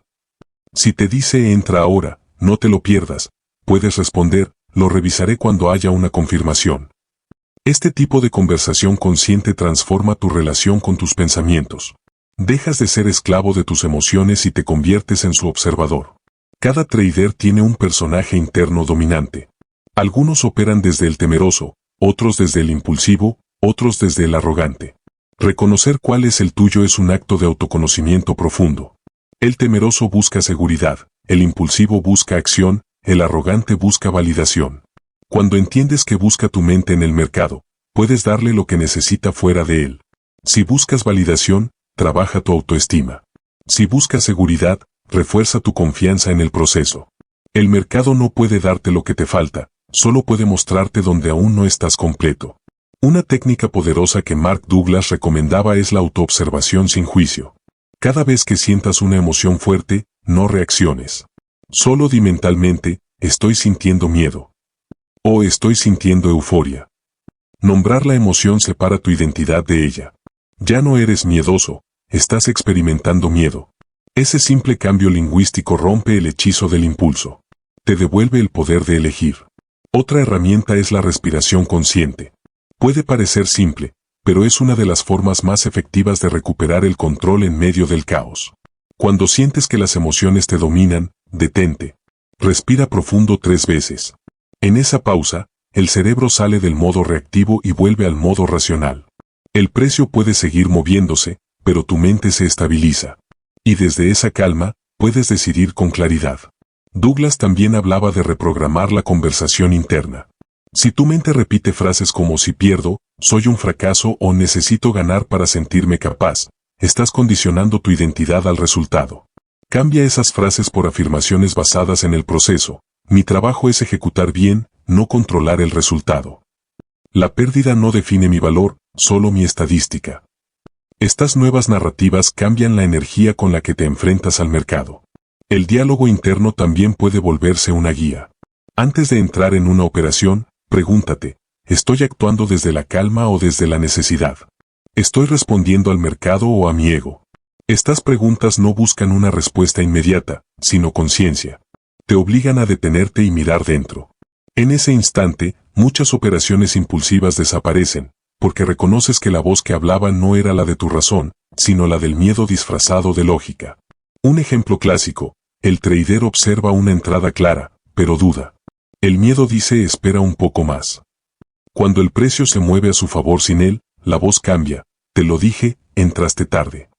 Si te dice entra ahora, no te lo pierdas, puedes responder, lo revisaré cuando haya una confirmación. Este tipo de conversación consciente transforma tu relación con tus pensamientos. Dejas de ser esclavo de tus emociones y te conviertes en su observador. Cada trader tiene un personaje interno dominante. Algunos operan desde el temeroso, otros desde el impulsivo, otros desde el arrogante. Reconocer cuál es el tuyo es un acto de autoconocimiento profundo. El temeroso busca seguridad, el impulsivo busca acción, el arrogante busca validación. Cuando entiendes que busca tu mente en el mercado, puedes darle lo que necesita fuera de él. Si buscas validación, trabaja tu autoestima. Si buscas seguridad, refuerza tu confianza en el proceso. El mercado no puede darte lo que te falta, solo puede mostrarte donde aún no estás completo. Una técnica poderosa que Mark Douglas recomendaba es la autoobservación sin juicio. Cada vez que sientas una emoción fuerte, no reacciones. Solo di mentalmente, estoy sintiendo miedo. O estoy sintiendo euforia. Nombrar la emoción separa tu identidad de ella. Ya no eres miedoso, estás experimentando miedo. Ese simple cambio lingüístico rompe el hechizo del impulso. Te devuelve el poder de elegir. Otra herramienta es la respiración consciente. Puede parecer simple, pero es una de las formas más efectivas de recuperar el control en medio del caos. Cuando sientes que las emociones te dominan, detente. Respira profundo 3 veces. En esa pausa, el cerebro sale del modo reactivo y vuelve al modo racional. El precio puede seguir moviéndose, pero tu mente se estabiliza. Y desde esa calma, puedes decidir con claridad. Douglas también hablaba de reprogramar la conversación interna. Si tu mente repite frases como si pierdo, soy un fracaso o necesito ganar para sentirme capaz, estás condicionando tu identidad al resultado. Cambia esas frases por afirmaciones basadas en el proceso. Mi trabajo es ejecutar bien, no controlar el resultado. La pérdida no define mi valor, solo mi estadística. Estas nuevas narrativas cambian la energía con la que te enfrentas al mercado. El diálogo interno también puede volverse una guía. Antes de entrar en una operación, pregúntate, ¿estoy actuando desde la calma o desde la necesidad? ¿Estoy respondiendo al mercado o a mi ego? Estas preguntas no buscan una respuesta inmediata, sino conciencia. Te obligan a detenerte y mirar dentro. En ese instante, muchas operaciones impulsivas desaparecen, porque reconoces que la voz que hablaba no era la de tu razón, sino la del miedo disfrazado de lógica. Un ejemplo clásico, el trader observa una entrada clara, pero duda. El miedo dice espera un poco más. Cuando el precio se mueve a su favor sin él, la voz cambia, te lo dije, entraste tarde.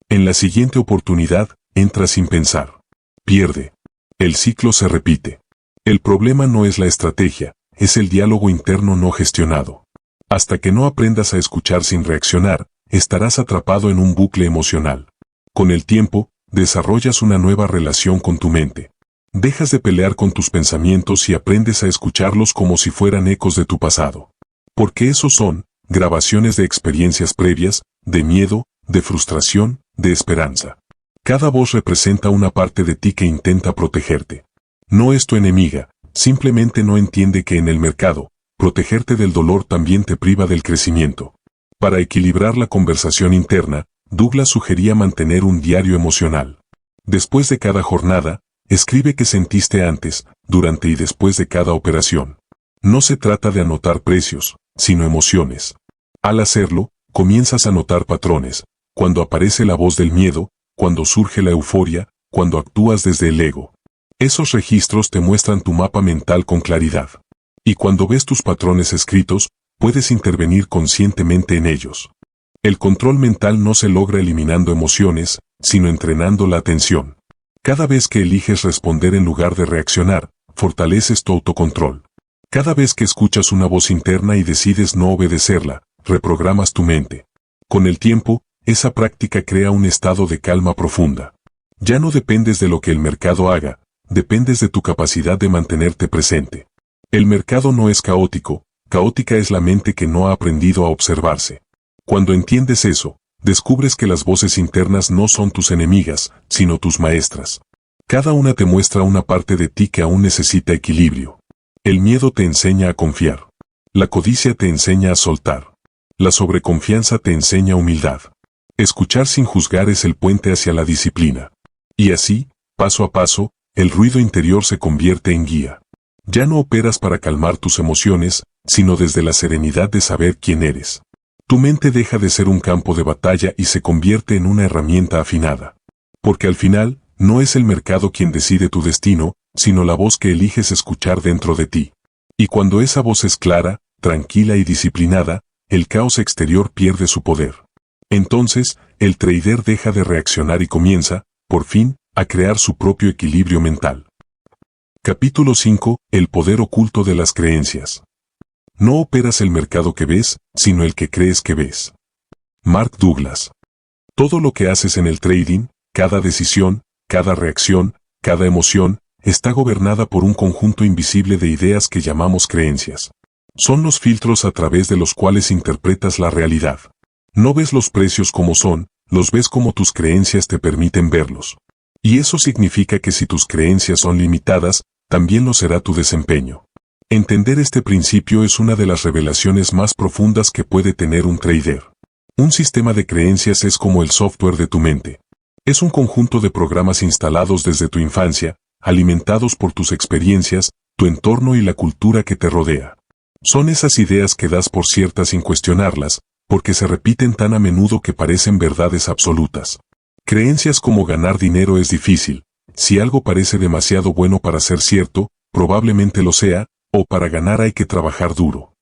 En la siguiente oportunidad, entra sin pensar. Pierde. El ciclo se repite. El problema no es la estrategia, es el diálogo interno no gestionado. Hasta que no aprendas a escuchar sin reaccionar, estarás atrapado en un bucle emocional. Con el tiempo, desarrollas una nueva relación con tu mente. Dejas de pelear con tus pensamientos y aprendes a escucharlos como si fueran ecos de tu pasado. Porque esos son grabaciones de experiencias previas, de miedo, de frustración, de esperanza. Cada voz representa una parte de ti que intenta protegerte. No es tu enemiga, simplemente no entiende que en el mercado, protegerte del dolor también te priva del crecimiento. Para equilibrar la conversación interna, Douglas sugería mantener un diario emocional. Después de cada jornada, escribe qué sentiste antes, durante y después de cada operación. No se trata de anotar precios, sino emociones. Al hacerlo, comienzas a notar patrones, cuando aparece la voz del miedo, cuando surge la euforia, cuando actúas desde el ego. Esos registros te muestran tu mapa mental con claridad. Y cuando ves tus patrones escritos, puedes intervenir conscientemente en ellos. El control mental no se logra eliminando emociones, sino entrenando la atención. Cada vez que eliges responder en lugar de reaccionar, fortaleces tu autocontrol. Cada vez que escuchas una voz interna y decides no obedecerla, reprogramas tu mente. Con el tiempo, esa práctica crea un estado de calma profunda. Ya no dependes de lo que el mercado haga, dependes de tu capacidad de mantenerte presente. El mercado no es caótico, caótica es la mente que no ha aprendido a observarse. Cuando entiendes eso, descubres que las voces internas no son tus enemigas, sino tus maestras. Cada una te muestra una parte de ti que aún necesita equilibrio. El miedo te enseña a confiar. La codicia te enseña a soltar. La sobreconfianza te enseña humildad. Escuchar sin juzgar es el puente hacia la disciplina. Y así, paso a paso, el ruido interior se convierte en guía. Ya no operas para calmar tus emociones, sino desde la serenidad de saber quién eres. Tu mente deja de ser un campo de batalla y se convierte en una herramienta afinada. Porque al final, no es el mercado quien decide tu destino, sino la voz que eliges escuchar dentro de ti. Y cuando esa voz es clara, tranquila y disciplinada, el caos exterior pierde su poder. Entonces, el trader deja de reaccionar y comienza, por fin, a crear su propio equilibrio mental. Capítulo 5. El poder oculto de las creencias. No operas el mercado que ves, sino el que crees que ves. Mark Douglas. Todo lo que haces en el trading, cada decisión, cada reacción, cada emoción, está gobernada por un conjunto invisible de ideas que llamamos creencias. Son los filtros a través de los cuales interpretas la realidad. No ves los precios como son, los ves como tus creencias te permiten verlos. Y eso significa que si tus creencias son limitadas, también lo será tu desempeño. Entender este principio es una de las revelaciones más profundas que puede tener un trader. Un sistema de creencias es como el software de tu mente. Es un conjunto de programas instalados desde tu infancia, alimentados por tus experiencias, tu entorno y la cultura que te rodea. Son esas ideas que das por ciertas sin cuestionarlas, porque se repiten tan a menudo que parecen verdades absolutas. Creencias como ganar dinero es difícil. Si algo parece demasiado bueno para ser cierto, probablemente lo sea, o para ganar hay que trabajar duro.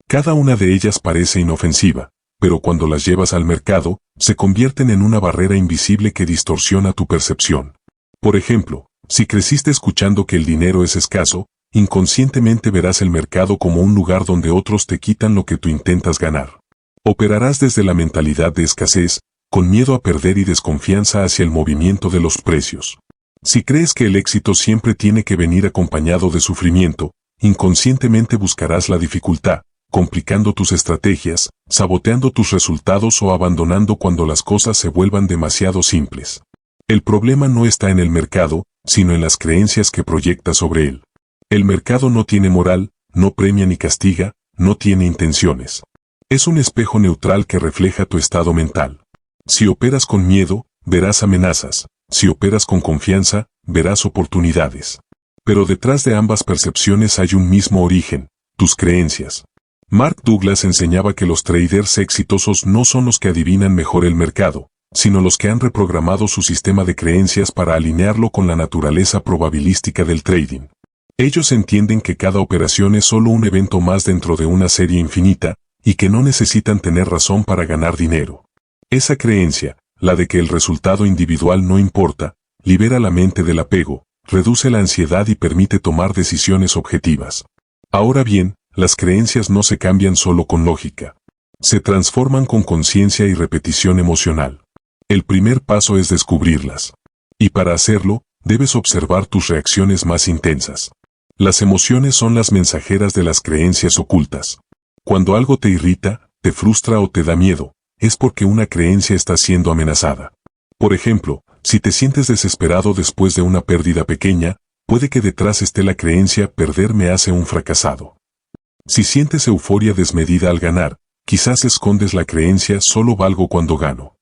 Cada una de ellas parece inofensiva, pero cuando las llevas al mercado, se convierten en una barrera invisible que distorsiona tu percepción. Por ejemplo, si creciste escuchando que el dinero es escaso, inconscientemente verás el mercado como un lugar donde otros te quitan lo que tú intentas ganar. Operarás desde la mentalidad de escasez, con miedo a perder y desconfianza hacia el movimiento de los precios. Si crees que el éxito siempre tiene que venir acompañado de sufrimiento, inconscientemente buscarás la dificultad, complicando tus estrategias, saboteando tus resultados o abandonando cuando las cosas se vuelvan demasiado simples. El problema no está en el mercado, sino en las creencias que proyectas sobre él. El mercado no tiene moral, no premia ni castiga, no tiene intenciones. Es un espejo neutral que refleja tu estado mental. Si operas con miedo, verás amenazas. Si operas con confianza, verás oportunidades. Pero detrás de ambas percepciones hay un mismo origen, tus creencias. Mark Douglas enseñaba que los traders exitosos no son los que adivinan mejor el mercado, sino los que han reprogramado su sistema de creencias para alinearlo con la naturaleza probabilística del trading. Ellos entienden que cada operación es solo un evento más dentro de una serie infinita, y que no necesitan tener razón para ganar dinero. Esa creencia, la de que el resultado individual no importa, libera la mente del apego, reduce la ansiedad y permite tomar decisiones objetivas. Ahora bien, las creencias no se cambian solo con lógica. Se transforman con conciencia y repetición emocional. El primer paso es descubrirlas. Y para hacerlo, debes observar tus reacciones más intensas. Las emociones son las mensajeras de las creencias ocultas. Cuando algo te irrita, te frustra o te da miedo, es porque una creencia está siendo amenazada. Por ejemplo, si te sientes desesperado después de una pérdida pequeña, puede que detrás esté la creencia perder me hace un fracasado. Si sientes euforia desmedida al ganar, quizás escondes la creencia solo valgo cuando gano.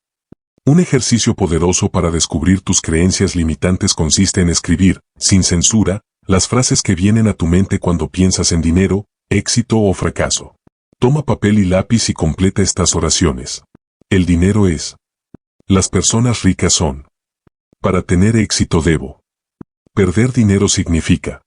Un ejercicio poderoso para descubrir tus creencias limitantes consiste en escribir, sin censura, las frases que vienen a tu mente cuando piensas en dinero, éxito o fracaso. Toma papel y lápiz y completa estas oraciones. El dinero es. Las personas ricas son. Para tener éxito debo. Perder dinero significa.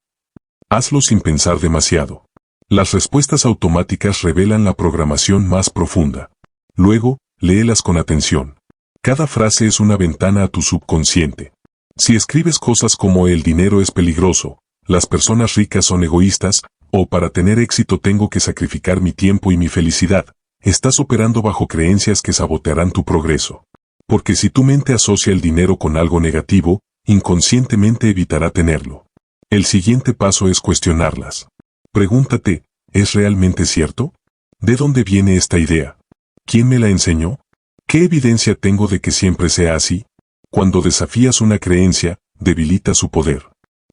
Hazlo sin pensar demasiado. Las respuestas automáticas revelan la programación más profunda. Luego, léelas con atención. Cada frase es una ventana a tu subconsciente. Si escribes cosas como el dinero es peligroso, las personas ricas son egoístas, o para tener éxito tengo que sacrificar mi tiempo y mi felicidad, estás operando bajo creencias que sabotearán tu progreso. Porque si tu mente asocia el dinero con algo negativo, inconscientemente evitará tenerlo. El siguiente paso es cuestionarlas. Pregúntate, ¿es realmente cierto? ¿De dónde viene esta idea? ¿Quién me la enseñó? ¿Qué evidencia tengo de que siempre sea así? Cuando desafías una creencia, debilita su poder.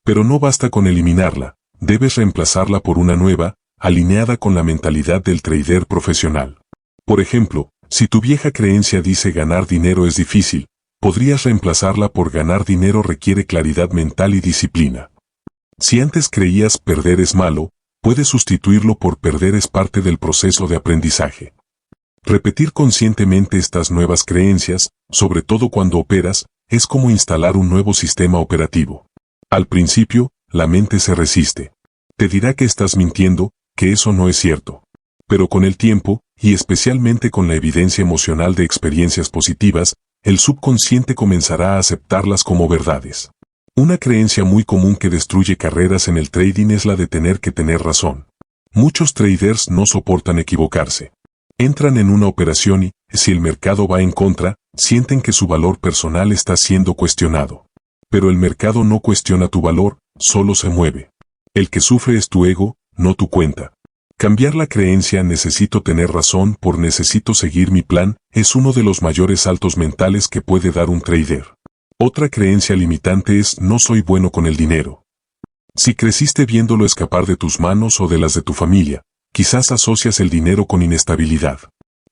Pero no basta con eliminarla, debes reemplazarla por una nueva, alineada con la mentalidad del trader profesional. Por ejemplo, si tu vieja creencia dice ganar dinero es difícil, podrías reemplazarla por ganar dinero requiere claridad mental y disciplina. Si antes creías perder es malo, puedes sustituirlo por perder es parte del proceso de aprendizaje. Repetir conscientemente estas nuevas creencias, sobre todo cuando operas, es como instalar un nuevo sistema operativo. Al principio, la mente se resiste. Te dirá que estás mintiendo, que eso no es cierto. Pero con el tiempo, y especialmente con la evidencia emocional de experiencias positivas, el subconsciente comenzará a aceptarlas como verdades. Una creencia muy común que destruye carreras en el trading es la de tener que tener razón. Muchos traders no soportan equivocarse. Entran en una operación y, si el mercado va en contra, sienten que su valor personal está siendo cuestionado. Pero el mercado no cuestiona tu valor, solo se mueve. El que sufre es tu ego, no tu cuenta. Cambiar la creencia necesito tener razón por necesito seguir mi plan es uno de los mayores saltos mentales que puede dar un trader. Otra creencia limitante es no soy bueno con el dinero. Si creciste viéndolo escapar de tus manos o de las de tu familia, quizás asocias el dinero con inestabilidad.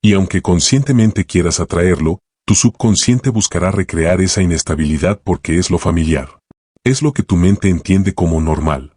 Y aunque conscientemente quieras atraerlo, tu subconsciente buscará recrear esa inestabilidad porque es lo familiar. Es lo que tu mente entiende como normal.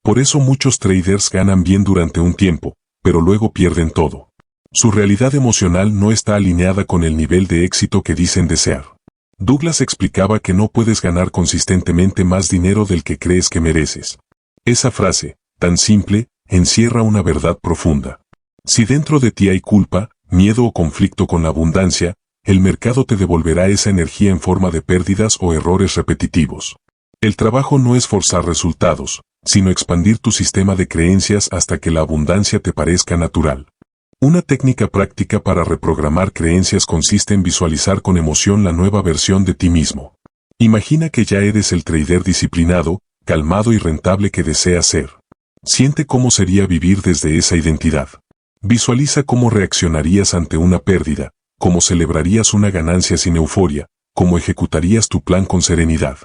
Por eso muchos traders ganan bien durante un tiempo, pero luego pierden todo. Su realidad emocional no está alineada con el nivel de éxito que dicen desear. Douglas explicaba que no puedes ganar consistentemente más dinero del que crees que mereces. Esa frase, tan simple, encierra una verdad profunda. Si dentro de ti hay culpa, miedo o conflicto con la abundancia, el mercado te devolverá esa energía en forma de pérdidas o errores repetitivos. El trabajo no es forzar resultados, sino expandir tu sistema de creencias hasta que la abundancia te parezca natural. Una técnica práctica para reprogramar creencias consiste en visualizar con emoción la nueva versión de ti mismo. Imagina que ya eres el trader disciplinado, calmado y rentable que deseas ser. Siente cómo sería vivir desde esa identidad. Visualiza cómo reaccionarías ante una pérdida, cómo celebrarías una ganancia sin euforia, cómo ejecutarías tu plan con serenidad.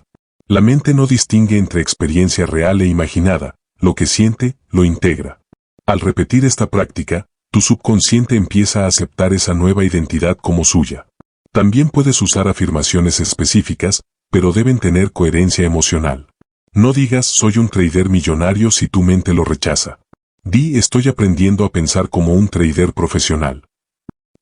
La mente no distingue entre experiencia real e imaginada, lo que siente, lo integra. Al repetir esta práctica, tu subconsciente empieza a aceptar esa nueva identidad como suya. También puedes usar afirmaciones específicas, pero deben tener coherencia emocional. No digas soy un trader millonario si tu mente lo rechaza. Di estoy aprendiendo a pensar como un trader profesional.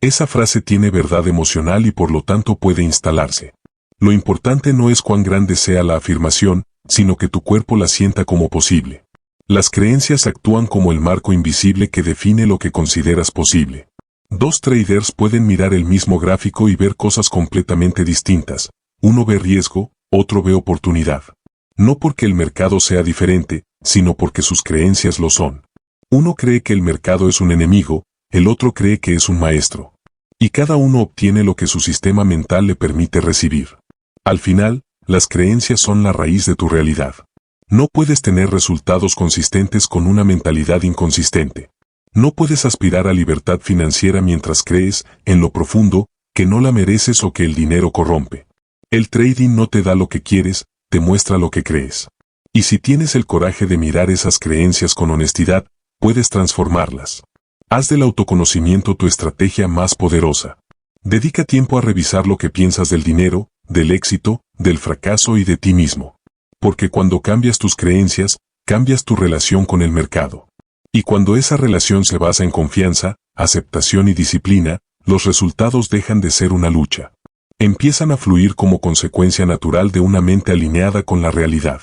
Esa frase tiene verdad emocional y por lo tanto puede instalarse. Lo importante no es cuán grande sea la afirmación, sino que tu cuerpo la sienta como posible. Las creencias actúan como el marco invisible que define lo que consideras posible. Dos traders pueden mirar el mismo gráfico y ver cosas completamente distintas. Uno ve riesgo, otro ve oportunidad. No porque el mercado sea diferente, sino porque sus creencias lo son. Uno cree que el mercado es un enemigo, el otro cree que es un maestro. Y cada uno obtiene lo que su sistema mental le permite recibir. Al final, las creencias son la raíz de tu realidad. No puedes tener resultados consistentes con una mentalidad inconsistente. No puedes aspirar a libertad financiera mientras crees, en lo profundo, que no la mereces o que el dinero corrompe. El trading no te da lo que quieres, te muestra lo que crees. Y si tienes el coraje de mirar esas creencias con honestidad, puedes transformarlas. Haz del autoconocimiento tu estrategia más poderosa. Dedica tiempo a revisar lo que piensas del dinero, del éxito, del fracaso y de ti mismo. Porque cuando cambias tus creencias, cambias tu relación con el mercado. Y cuando esa relación se basa en confianza, aceptación y disciplina, los resultados dejan de ser una lucha. Empiezan a fluir como consecuencia natural de una mente alineada con la realidad.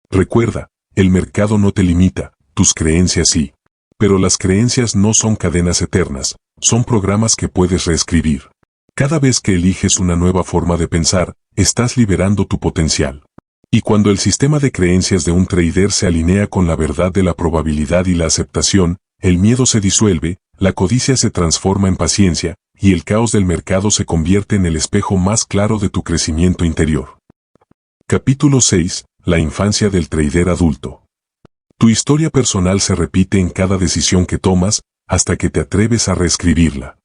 Recuerda, el mercado no te limita, tus creencias sí. Pero las creencias no son cadenas eternas, son programas que puedes reescribir. Cada vez que eliges una nueva forma de pensar, estás liberando tu potencial. Y cuando el sistema de creencias de un trader se alinea con la verdad de la probabilidad y la aceptación, el miedo se disuelve, la codicia se transforma en paciencia, y el caos del mercado se convierte en el espejo más claro de tu crecimiento interior. Capítulo 6. La infancia del trader adulto. Tu historia personal se repite en cada decisión que tomas, hasta que te atreves a reescribirla.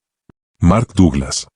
Mark Douglas.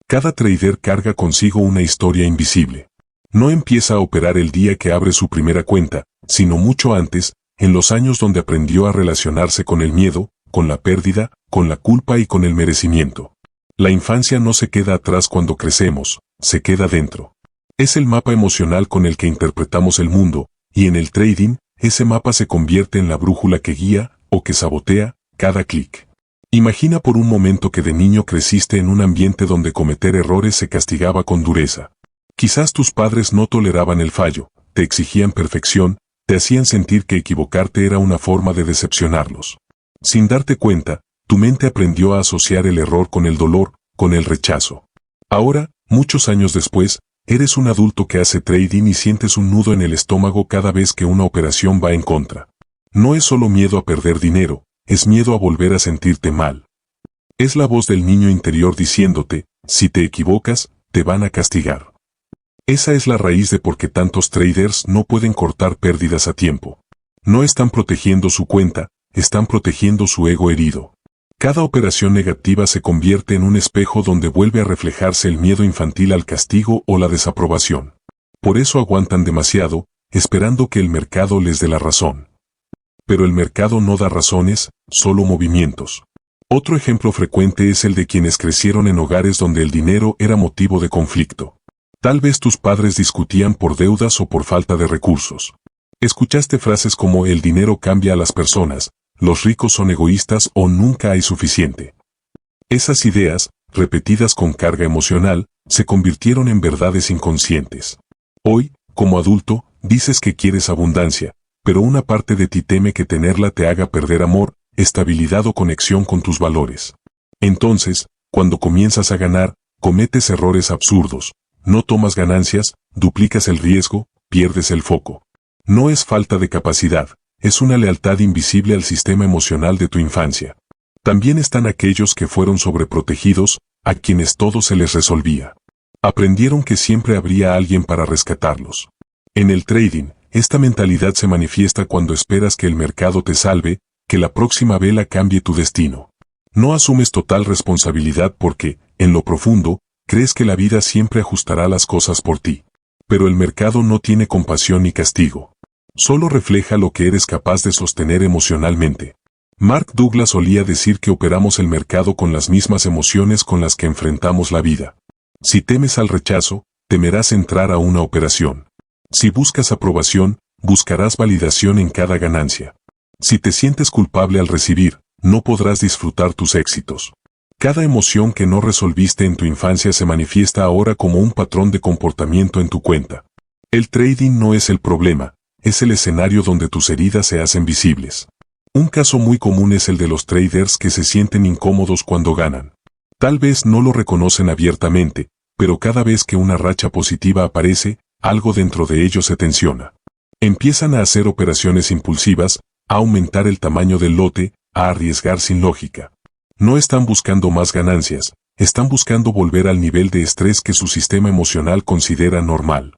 Cada trader carga consigo una historia invisible. No empieza a operar el día que abre su primera cuenta, sino mucho antes, en los años donde aprendió a relacionarse con el miedo, con la pérdida, con la culpa y con el merecimiento. La infancia no se queda atrás cuando crecemos, se queda dentro. Es el mapa emocional con el que interpretamos el mundo, y en el trading, ese mapa se convierte en la brújula que guía, o que sabotea, cada clic. Imagina por un momento que de niño creciste en un ambiente donde cometer errores se castigaba con dureza. Quizás tus padres no toleraban el fallo, te exigían perfección, te hacían sentir que equivocarte era una forma de decepcionarlos. Sin darte cuenta, tu mente aprendió a asociar el error con el dolor, con el rechazo. Ahora, muchos años después, eres un adulto que hace trading y sientes un nudo en el estómago cada vez que una operación va en contra. No es solo miedo a perder dinero, es miedo a volver a sentirte mal. Es la voz del niño interior diciéndote, si te equivocas, te van a castigar. Esa es la raíz de por qué tantos traders no pueden cortar pérdidas a tiempo. No están protegiendo su cuenta, están protegiendo su ego herido. Cada operación negativa se convierte en un espejo donde vuelve a reflejarse el miedo infantil al castigo o la desaprobación. Por eso aguantan demasiado, esperando que el mercado les dé la razón. Pero el mercado no da razones, solo movimientos. Otro ejemplo frecuente es el de quienes crecieron en hogares donde el dinero era motivo de conflicto. Tal vez tus padres discutían por deudas o por falta de recursos. Escuchaste frases como el dinero cambia a las personas, los ricos son egoístas o nunca hay suficiente. Esas ideas, repetidas con carga emocional, se convirtieron en verdades inconscientes. Hoy, como adulto, dices que quieres abundancia, pero una parte de ti teme que tenerla te haga perder amor, estabilidad o conexión con tus valores. Entonces, cuando comienzas a ganar, cometes errores absurdos, no tomas ganancias, duplicas el riesgo, pierdes el foco. No es falta de capacidad, es una lealtad invisible al sistema emocional de tu infancia. También están aquellos que fueron sobreprotegidos, a quienes todo se les resolvía. Aprendieron que siempre habría alguien para rescatarlos. En el trading, esta mentalidad se manifiesta cuando esperas que el mercado te salve, que la próxima vela cambie tu destino. No asumes total responsabilidad porque, en lo profundo, crees que la vida siempre ajustará las cosas por ti. Pero el mercado no tiene compasión ni castigo. Solo refleja lo que eres capaz de sostener emocionalmente. Mark Douglas solía decir que operamos el mercado con las mismas emociones con las que enfrentamos la vida. Si temes al rechazo, temerás entrar a una operación. Si buscas aprobación, buscarás validación en cada ganancia. Si te sientes culpable al recibir, no podrás disfrutar tus éxitos. Cada emoción que no resolviste en tu infancia se manifiesta ahora como un patrón de comportamiento en tu cuenta. El trading no es el problema, es el escenario donde tus heridas se hacen visibles. Un caso muy común es el de los traders que se sienten incómodos cuando ganan. Tal vez no lo reconocen abiertamente, pero cada vez que una racha positiva aparece, algo dentro de ellos se tensiona. Empiezan a hacer operaciones impulsivas, a aumentar el tamaño del lote, a arriesgar sin lógica. No están buscando más ganancias, están buscando volver al nivel de estrés que su sistema emocional considera normal.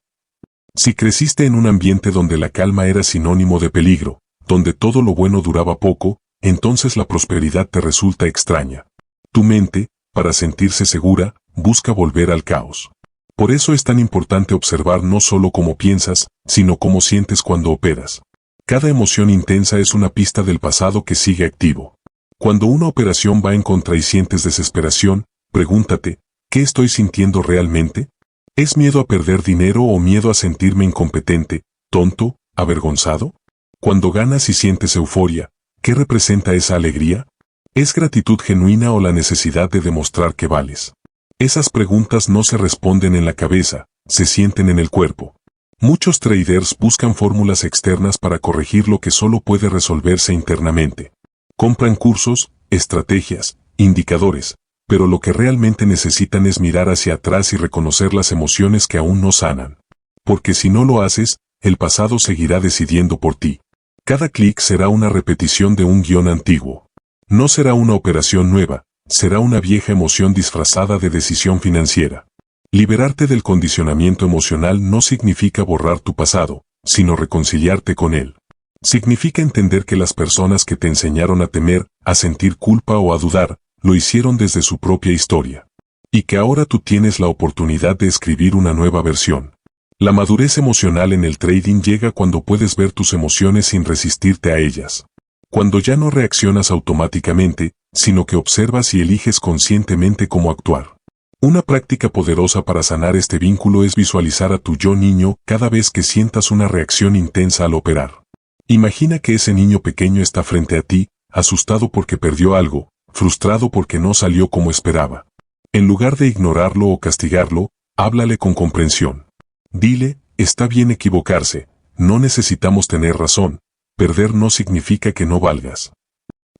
Si creciste en un ambiente donde la calma era sinónimo de peligro, donde todo lo bueno duraba poco, entonces la prosperidad te resulta extraña. Tu mente, para sentirse segura, busca volver al caos. Por eso es tan importante observar no solo cómo piensas, sino cómo sientes cuando operas. Cada emoción intensa es una pista del pasado que sigue activo. Cuando una operación va en contra y sientes desesperación, pregúntate, ¿qué estoy sintiendo realmente? ¿Es miedo a perder dinero o miedo a sentirme incompetente, tonto, avergonzado? Cuando ganas y sientes euforia, ¿qué representa esa alegría? ¿Es gratitud genuina o la necesidad de demostrar que vales? Esas preguntas no se responden en la cabeza, se sienten en el cuerpo. Muchos traders buscan fórmulas externas para corregir lo que solo puede resolverse internamente. Compran cursos, estrategias, indicadores, pero lo que realmente necesitan es mirar hacia atrás y reconocer las emociones que aún no sanan. Porque si no lo haces, el pasado seguirá decidiendo por ti. Cada clic será una repetición de un guión antiguo. No será una operación nueva, será una vieja emoción disfrazada de decisión financiera. Liberarte del condicionamiento emocional no significa borrar tu pasado, sino reconciliarte con él. Significa entender que las personas que te enseñaron a temer, a sentir culpa o a dudar, lo hicieron desde su propia historia. Y que ahora tú tienes la oportunidad de escribir una nueva versión. La madurez emocional en el trading llega cuando puedes ver tus emociones sin resistirte a ellas. Cuando ya no reaccionas automáticamente, sino que observas y eliges conscientemente cómo actuar. Una práctica poderosa para sanar este vínculo es visualizar a tu yo niño cada vez que sientas una reacción intensa al operar. Imagina que ese niño pequeño está frente a ti, asustado porque perdió algo, frustrado porque no salió como esperaba. En lugar de ignorarlo o castigarlo, háblale con comprensión. Dile, está bien equivocarse, no necesitamos tener razón, perder no significa que no valgas.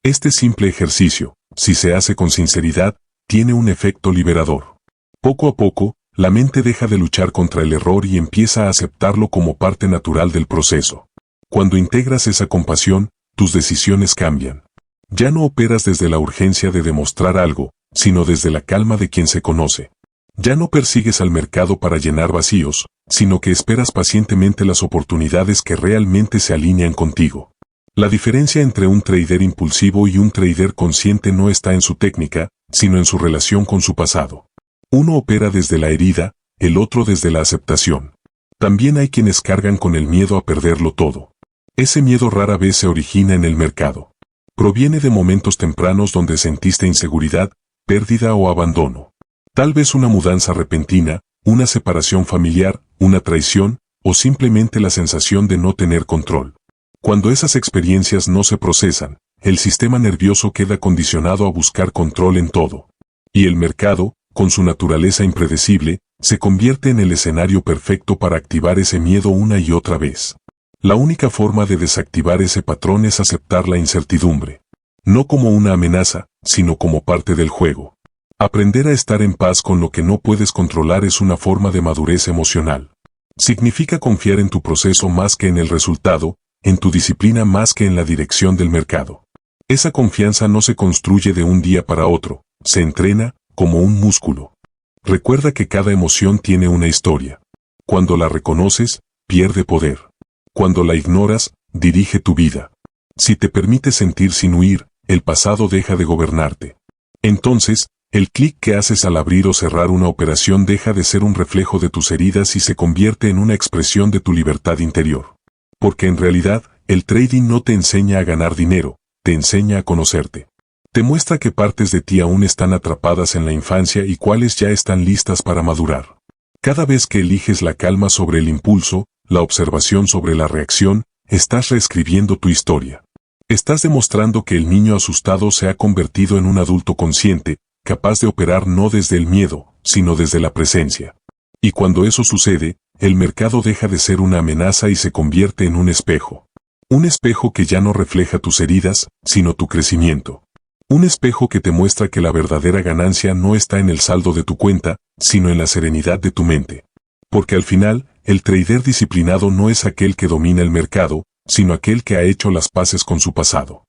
Este simple ejercicio, si se hace con sinceridad, tiene un efecto liberador. Poco a poco, la mente deja de luchar contra el error y empieza a aceptarlo como parte natural del proceso. Cuando integras esa compasión, tus decisiones cambian. Ya no operas desde la urgencia de demostrar algo, sino desde la calma de quien se conoce. Ya no persigues al mercado para llenar vacíos, sino que esperas pacientemente las oportunidades que realmente se alinean contigo. La diferencia entre un trader impulsivo y un trader consciente no está en su técnica, sino en su relación con su pasado. Uno opera desde la herida, el otro desde la aceptación. También hay quienes cargan con el miedo a perderlo todo. Ese miedo rara vez se origina en el mercado. Proviene de momentos tempranos donde sentiste inseguridad, pérdida o abandono. Tal vez una mudanza repentina, una separación familiar, una traición, o simplemente la sensación de no tener control. Cuando esas experiencias no se procesan, el sistema nervioso queda condicionado a buscar control en todo. Y el mercado, con su naturaleza impredecible, se convierte en el escenario perfecto para activar ese miedo una y otra vez. La única forma de desactivar ese patrón es aceptar la incertidumbre. No como una amenaza, sino como parte del juego. Aprender a estar en paz con lo que no puedes controlar es una forma de madurez emocional. Significa confiar en tu proceso más que en el resultado, en tu disciplina más que en la dirección del mercado. Esa confianza no se construye de un día para otro, se entrena como un músculo. Recuerda que cada emoción tiene una historia. Cuando la reconoces, pierde poder. Cuando la ignoras, dirige tu vida. Si te permites sentir sin huir, el pasado deja de gobernarte. Entonces, el clic que haces al abrir o cerrar una operación deja de ser un reflejo de tus heridas y se convierte en una expresión de tu libertad interior. Porque en realidad, el trading no te enseña a ganar dinero, te enseña a conocerte. Te muestra qué partes de ti aún están atrapadas en la infancia y cuáles ya están listas para madurar. Cada vez que eliges la calma sobre el impulso, la observación sobre la reacción, estás reescribiendo tu historia. Estás demostrando que el niño asustado se ha convertido en un adulto consciente, capaz de operar no desde el miedo, sino desde la presencia. Y cuando eso sucede, el mercado deja de ser una amenaza y se convierte en un espejo. Un espejo que ya no refleja tus heridas, sino tu crecimiento. Un espejo que te muestra que la verdadera ganancia no está en el saldo de tu cuenta, sino en la serenidad de tu mente. Porque al final, el trader disciplinado no es aquel que domina el mercado, sino aquel que ha hecho las paces con su pasado.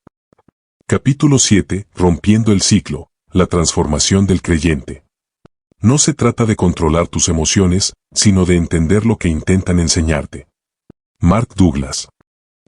Capítulo 7. Rompiendo el ciclo. La transformación del creyente. No se trata de controlar tus emociones, sino de entender lo que intentan enseñarte. Mark Douglas.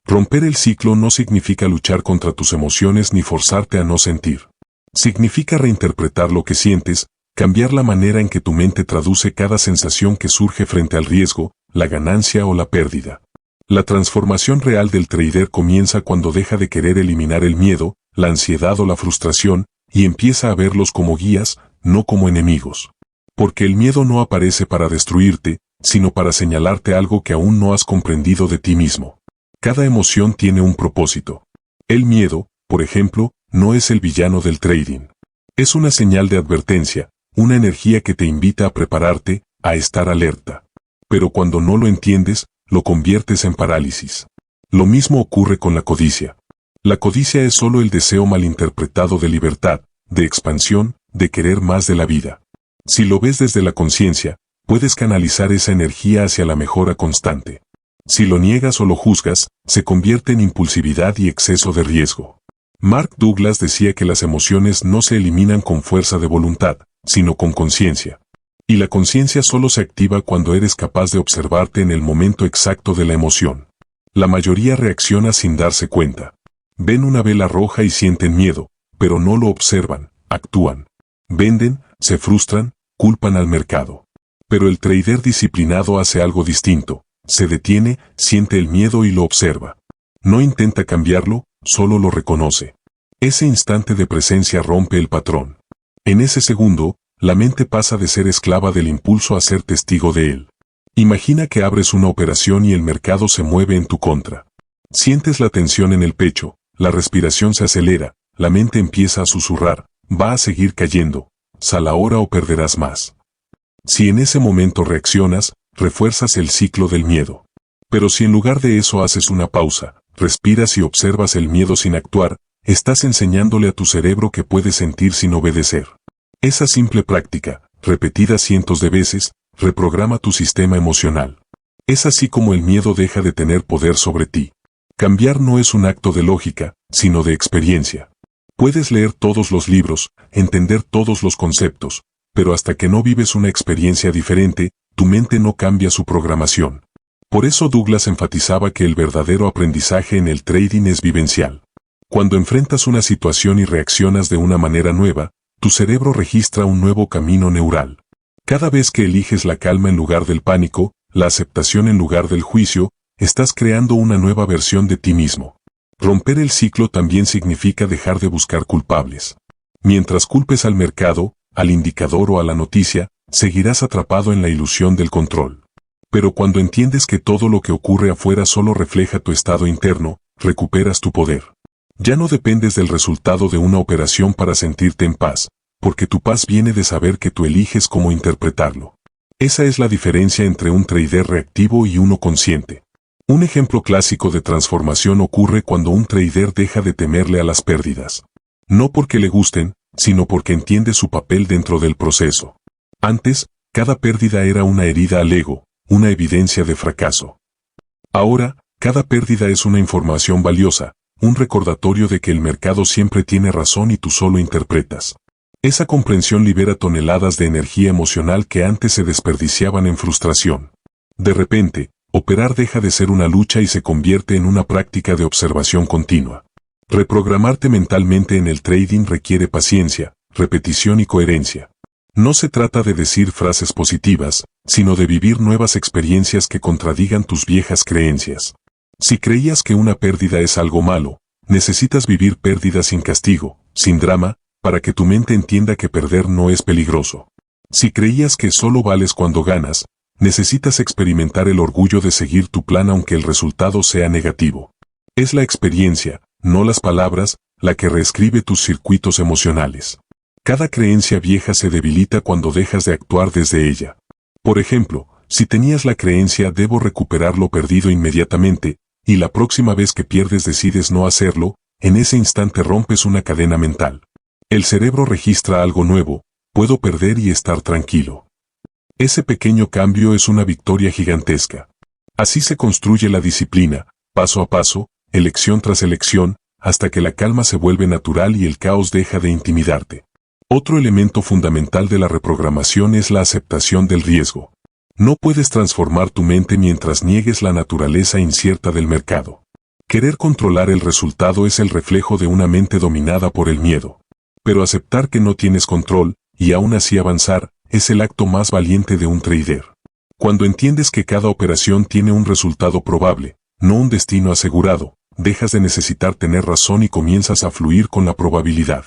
Romper el ciclo no significa luchar contra tus emociones ni forzarte a no sentir. Significa reinterpretar lo que sientes, cambiar la manera en que tu mente traduce cada sensación que surge frente al riesgo, la ganancia o la pérdida. La transformación real del trader comienza cuando deja de querer eliminar el miedo, la ansiedad o la frustración, y empieza a verlos como guías, no como enemigos. Porque el miedo no aparece para destruirte, sino para señalarte algo que aún no has comprendido de ti mismo. Cada emoción tiene un propósito. El miedo, por ejemplo, no es el villano del trading. Es una señal de advertencia, una energía que te invita a prepararte, a estar alerta. Pero cuando no lo entiendes, lo conviertes en parálisis. Lo mismo ocurre con la codicia. La codicia es solo el deseo malinterpretado de libertad, de expansión, de querer más de la vida. Si lo ves desde la conciencia, puedes canalizar esa energía hacia la mejora constante. Si lo niegas o lo juzgas, se convierte en impulsividad y exceso de riesgo. Mark Douglas decía que las emociones no se eliminan con fuerza de voluntad, sino con conciencia. Y la conciencia solo se activa cuando eres capaz de observarte en el momento exacto de la emoción. La mayoría reacciona sin darse cuenta. Ven una vela roja y sienten miedo, pero no lo observan, actúan. Venden, se frustran, culpan al mercado. Pero el trader disciplinado hace algo distinto, se detiene, siente el miedo y lo observa. No intenta cambiarlo, solo lo reconoce. Ese instante de presencia rompe el patrón. En ese segundo, la mente pasa de ser esclava del impulso a ser testigo de él. Imagina que abres una operación y el mercado se mueve en tu contra. Sientes la tensión en el pecho, la respiración se acelera, la mente empieza a susurrar, va a seguir cayendo, sal ahora o perderás más. Si en ese momento reaccionas, refuerzas el ciclo del miedo. Pero si en lugar de eso haces una pausa, respiras y observas el miedo sin actuar, estás enseñándole a tu cerebro que puede sentir sin obedecer. Esa simple práctica, repetida cientos de veces, reprograma tu sistema emocional. Es así como el miedo deja de tener poder sobre ti. Cambiar no es un acto de lógica, sino de experiencia. Puedes leer todos los libros, entender todos los conceptos, pero hasta que no vives una experiencia diferente, tu mente no cambia su programación. Por eso Douglas enfatizaba que el verdadero aprendizaje en el trading es vivencial. Cuando enfrentas una situación y reaccionas de una manera nueva, tu cerebro registra un nuevo camino neural. Cada vez que eliges la calma en lugar del pánico, la aceptación en lugar del juicio, estás creando una nueva versión de ti mismo. Romper el ciclo también significa dejar de buscar culpables. Mientras culpes al mercado, al indicador o a la noticia, seguirás atrapado en la ilusión del control. Pero cuando entiendes que todo lo que ocurre afuera solo refleja tu estado interno, recuperas tu poder. Ya no dependes del resultado de una operación para sentirte en paz, porque tu paz viene de saber que tú eliges cómo interpretarlo. Esa es la diferencia entre un trader reactivo y uno consciente. Un ejemplo clásico de transformación ocurre cuando un trader deja de temerle a las pérdidas. No porque le gusten, sino porque entiendes su papel dentro del proceso. Antes, cada pérdida era una herida al ego, una evidencia de fracaso. Ahora, cada pérdida es una información valiosa, un recordatorio de que el mercado siempre tiene razón y tú solo interpretas. Esa comprensión libera toneladas de energía emocional que antes se desperdiciaban en frustración. De repente, operar deja de ser una lucha y se convierte en una práctica de observación continua. Reprogramarte mentalmente en el trading requiere paciencia, repetición y coherencia. No se trata de decir frases positivas, sino de vivir nuevas experiencias que contradigan tus viejas creencias. Si creías que una pérdida es algo malo, necesitas vivir pérdidas sin castigo, sin drama, para que tu mente entienda que perder no es peligroso. Si creías que solo vales cuando ganas, necesitas experimentar el orgullo de seguir tu plan aunque el resultado sea negativo. Es la experiencia, no las palabras, la que reescribe tus circuitos emocionales. Cada creencia vieja se debilita cuando dejas de actuar desde ella. Por ejemplo, si tenías la creencia debo recuperar lo perdido inmediatamente, y la próxima vez que pierdes decides no hacerlo, en ese instante rompes una cadena mental. El cerebro registra algo nuevo, puedo perder y estar tranquilo. Ese pequeño cambio es una victoria gigantesca. Así se construye la disciplina, paso a paso, elección tras elección, hasta que la calma se vuelve natural y el caos deja de intimidarte. Otro elemento fundamental de la reprogramación es la aceptación del riesgo. No puedes transformar tu mente mientras niegues la naturaleza incierta del mercado. Querer controlar el resultado es el reflejo de una mente dominada por el miedo. Pero aceptar que no tienes control, y aún así avanzar, es el acto más valiente de un trader. Cuando entiendes que cada operación tiene un resultado probable, no un destino asegurado, dejas de necesitar tener razón y comienzas a fluir con la probabilidad.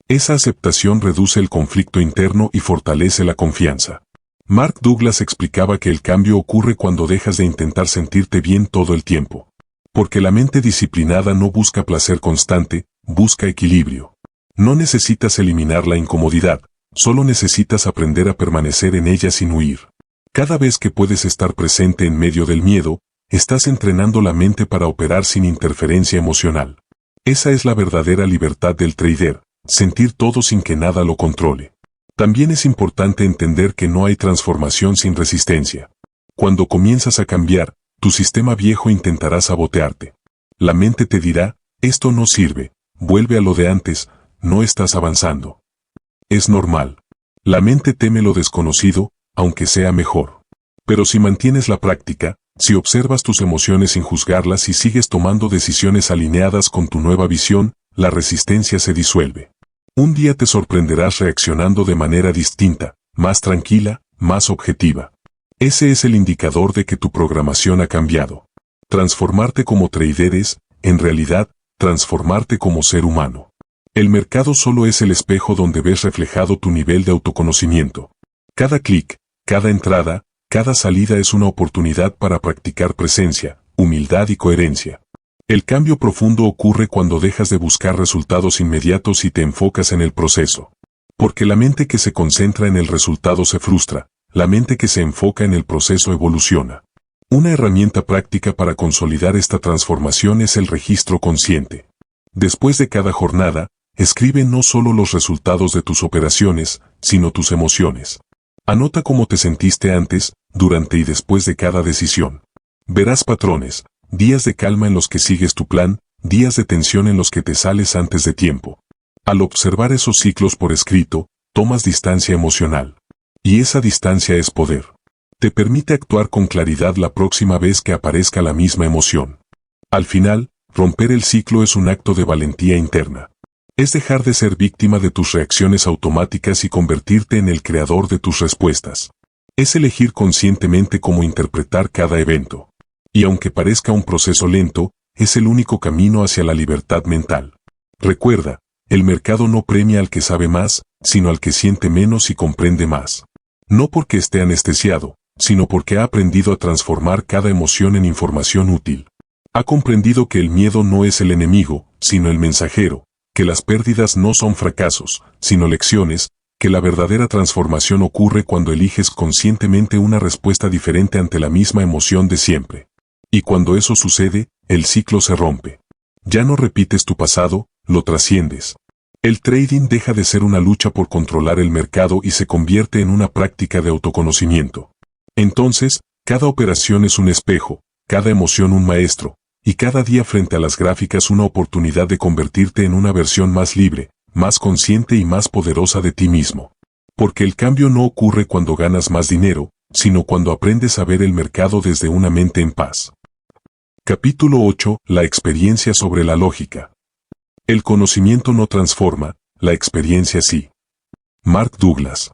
Esa aceptación reduce el conflicto interno y fortalece la confianza. Mark Douglas explicaba que el cambio ocurre cuando dejas de intentar sentirte bien todo el tiempo. Porque la mente disciplinada no busca placer constante, busca equilibrio. No necesitas eliminar la incomodidad, solo necesitas aprender a permanecer en ella sin huir. Cada vez que puedes estar presente en medio del miedo, estás entrenando la mente para operar sin interferencia emocional. Esa es la verdadera libertad del trader, sentir todo sin que nada lo controle. También es importante entender que no hay transformación sin resistencia. Cuando comienzas a cambiar, tu sistema viejo intentará sabotearte. La mente te dirá, esto no sirve, vuelve a lo de antes, no estás avanzando. Es normal. La mente teme lo desconocido, aunque sea mejor. Pero si mantienes la práctica, si observas tus emociones sin juzgarlas y sigues tomando decisiones alineadas con tu nueva visión, la resistencia se disuelve. Un día te sorprenderás reaccionando de manera distinta, más tranquila, más objetiva. Ese es el indicador de que tu programación ha cambiado. Transformarte como trader es, en realidad, transformarte como ser humano. El mercado solo es el espejo donde ves reflejado tu nivel de autoconocimiento. Cada clic, cada entrada, cada salida es una oportunidad para practicar presencia, humildad y coherencia. El cambio profundo ocurre cuando dejas de buscar resultados inmediatos y te enfocas en el proceso. Porque la mente que se concentra en el resultado se frustra, la mente que se enfoca en el proceso evoluciona. Una herramienta práctica para consolidar esta transformación es el registro consciente. Después de cada jornada, escribe no solo los resultados de tus operaciones, sino tus emociones. Anota cómo te sentiste antes, durante y después de cada decisión. Verás patrones, días de calma en los que sigues tu plan, días de tensión en los que te sales antes de tiempo. Al observar esos ciclos por escrito, tomas distancia emocional. Y esa distancia es poder. Te permite actuar con claridad la próxima vez que aparezca la misma emoción. Al final, romper el ciclo es un acto de valentía interna. Es dejar de ser víctima de tus reacciones automáticas y convertirte en el creador de tus respuestas. Es elegir conscientemente cómo interpretar cada evento. Y aunque parezca un proceso lento, es el único camino hacia la libertad mental. Recuerda, el mercado no premia al que sabe más, sino al que siente menos y comprende más. No porque esté anestesiado, sino porque ha aprendido a transformar cada emoción en información útil. Ha comprendido que el miedo no es el enemigo, sino el mensajero, que las pérdidas no son fracasos, sino lecciones, que la verdadera transformación ocurre cuando eliges conscientemente una respuesta diferente ante la misma emoción de siempre. Y cuando eso sucede, el ciclo se rompe. Ya no repites tu pasado, lo trasciendes. El trading deja de ser una lucha por controlar el mercado y se convierte en una práctica de autoconocimiento. Entonces, cada operación es un espejo, cada emoción un maestro, y cada día frente a las gráficas una oportunidad de convertirte en una versión más libre, más consciente y más poderosa de ti mismo. Porque el cambio no ocurre cuando ganas más dinero, sino cuando aprendes a ver el mercado desde una mente en paz. Capítulo 8. La experiencia sobre la lógica. El conocimiento no transforma, la experiencia sí. Mark Douglas.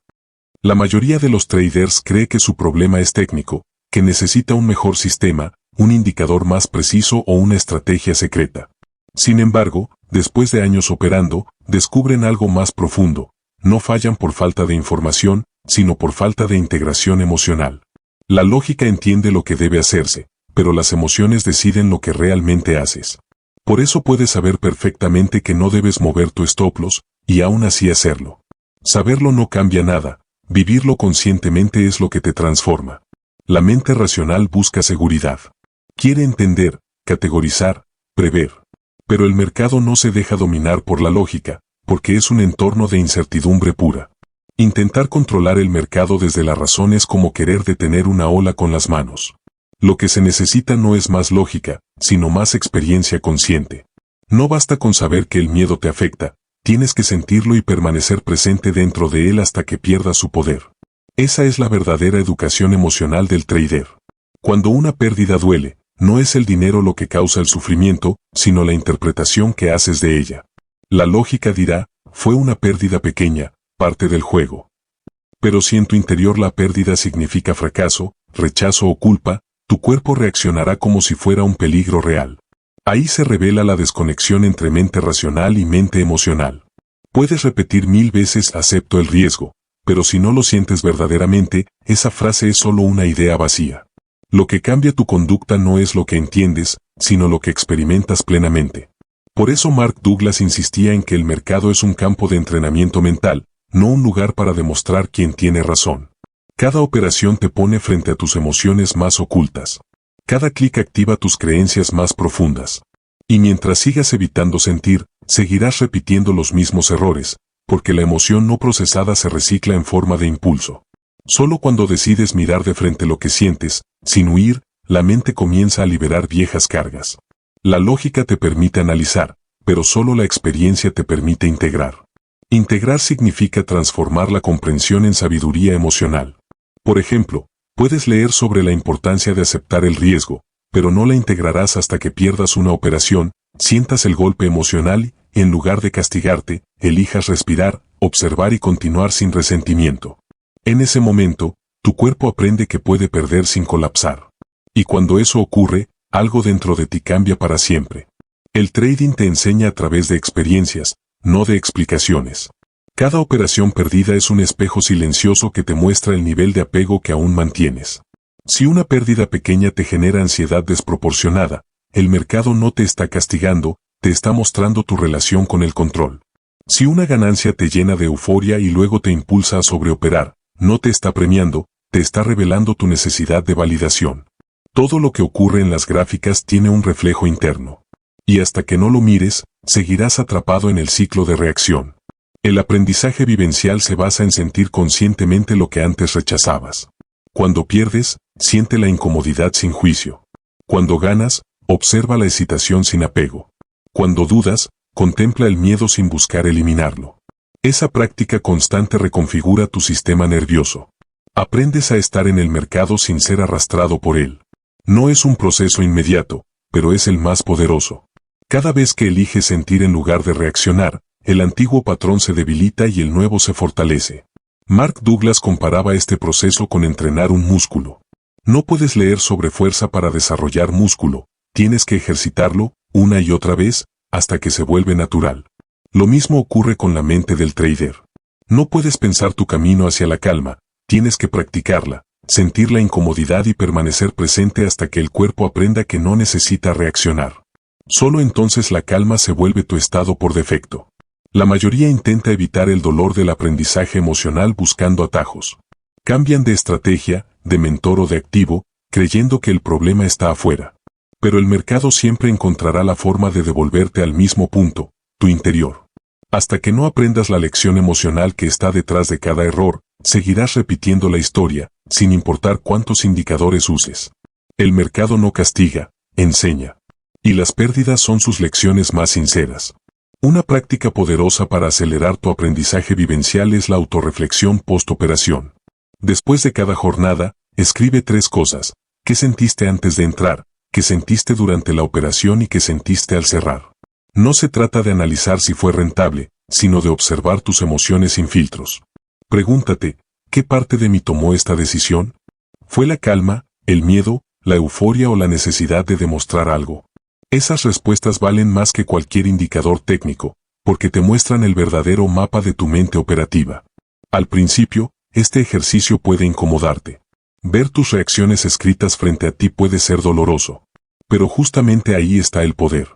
La mayoría de los traders cree que su problema es técnico, que necesita un mejor sistema, un indicador más preciso o una estrategia secreta. Sin embargo, después de años operando, descubren algo más profundo. No fallan por falta de información, sino por falta de integración emocional. La lógica entiende lo que debe hacerse, pero las emociones deciden lo que realmente haces. Por eso puedes saber perfectamente que no debes mover tu stop loss, y aún así hacerlo. Saberlo no cambia nada, vivirlo conscientemente es lo que te transforma. La mente racional busca seguridad. Quiere entender, categorizar, prever. Pero el mercado no se deja dominar por la lógica, porque es un entorno de incertidumbre pura. Intentar controlar el mercado desde la razón es como querer detener una ola con las manos. Lo que se necesita no es más lógica, sino más experiencia consciente. No basta con saber que el miedo te afecta, tienes que sentirlo y permanecer presente dentro de él hasta que pierda su poder. Esa es la verdadera educación emocional del trader. Cuando una pérdida duele, no es el dinero lo que causa el sufrimiento, sino la interpretación que haces de ella. La lógica dirá, fue una pérdida pequeña, parte del juego. Pero si en tu interior la pérdida significa fracaso, rechazo o culpa, tu cuerpo reaccionará como si fuera un peligro real. Ahí se revela la desconexión entre mente racional y mente emocional. Puedes repetir 1000 veces acepto el riesgo, pero si no lo sientes verdaderamente, esa frase es solo una idea vacía. Lo que cambia tu conducta no es lo que entiendes, sino lo que experimentas plenamente. Por eso Mark Douglas insistía en que el mercado es un campo de entrenamiento mental, no un lugar para demostrar quién tiene razón. Cada operación te pone frente a tus emociones más ocultas. Cada clic activa tus creencias más profundas. Y mientras sigas evitando sentir, seguirás repitiendo los mismos errores, porque la emoción no procesada se recicla en forma de impulso. Solo cuando decides mirar de frente lo que sientes, sin huir, la mente comienza a liberar viejas cargas. La lógica te permite analizar, pero solo la experiencia te permite integrar. Integrar significa transformar la comprensión en sabiduría emocional. Por ejemplo, puedes leer sobre la importancia de aceptar el riesgo, pero no la integrarás hasta que pierdas una operación, sientas el golpe emocional y, en lugar de castigarte, elijas respirar, observar y continuar sin resentimiento. En ese momento, tu cuerpo aprende que puede perder sin colapsar. Y cuando eso ocurre, algo dentro de ti cambia para siempre. El trading te enseña a través de experiencias, no de explicaciones. Cada operación perdida es un espejo silencioso que te muestra el nivel de apego que aún mantienes. Si una pérdida pequeña te genera ansiedad desproporcionada, el mercado no te está castigando, te está mostrando tu relación con el control. Si una ganancia te llena de euforia y luego te impulsa a sobreoperar, no te está premiando, te está revelando tu necesidad de validación. Todo lo que ocurre en las gráficas tiene un reflejo interno. Y hasta que no lo mires, seguirás atrapado en el ciclo de reacción. El aprendizaje vivencial se basa en sentir conscientemente lo que antes rechazabas. Cuando pierdes, siente la incomodidad sin juicio. Cuando ganas, observa la excitación sin apego. Cuando dudas, contempla el miedo sin buscar eliminarlo. Esa práctica constante reconfigura tu sistema nervioso. Aprendes a estar en el mercado sin ser arrastrado por él. No es un proceso inmediato, pero es el más poderoso. Cada vez que eliges sentir en lugar de reaccionar, el antiguo patrón se debilita y el nuevo se fortalece. Mark Douglas comparaba este proceso con entrenar un músculo. No puedes leer sobre fuerza para desarrollar músculo, tienes que ejercitarlo, una y otra vez, hasta que se vuelve natural. Lo mismo ocurre con la mente del trader. No puedes pensar tu camino hacia la calma, tienes que practicarla, sentir la incomodidad y permanecer presente hasta que el cuerpo aprenda que no necesita reaccionar. Solo entonces la calma se vuelve tu estado por defecto. La mayoría intenta evitar el dolor del aprendizaje emocional buscando atajos. Cambian de estrategia, de mentor o de activo, creyendo que el problema está afuera. Pero el mercado siempre encontrará la forma de devolverte al mismo punto, tu interior. Hasta que no aprendas la lección emocional que está detrás de cada error, seguirás repitiendo la historia, sin importar cuántos indicadores uses. El mercado no castiga, enseña. Y las pérdidas son sus lecciones más sinceras. Una práctica poderosa para acelerar tu aprendizaje vivencial es la autorreflexión post-operación. Después de cada jornada, escribe 3 cosas: ¿qué sentiste antes de entrar? ¿Qué sentiste durante la operación y qué sentiste al cerrar? No se trata de analizar si fue rentable, sino de observar tus emociones sin filtros. Pregúntate, ¿qué parte de mí tomó esta decisión? ¿Fue la calma, el miedo, la euforia o la necesidad de demostrar algo? Esas respuestas valen más que cualquier indicador técnico, porque te muestran el verdadero mapa de tu mente operativa. Al principio, este ejercicio puede incomodarte. Ver tus reacciones escritas frente a ti puede ser doloroso. Pero justamente ahí está el poder.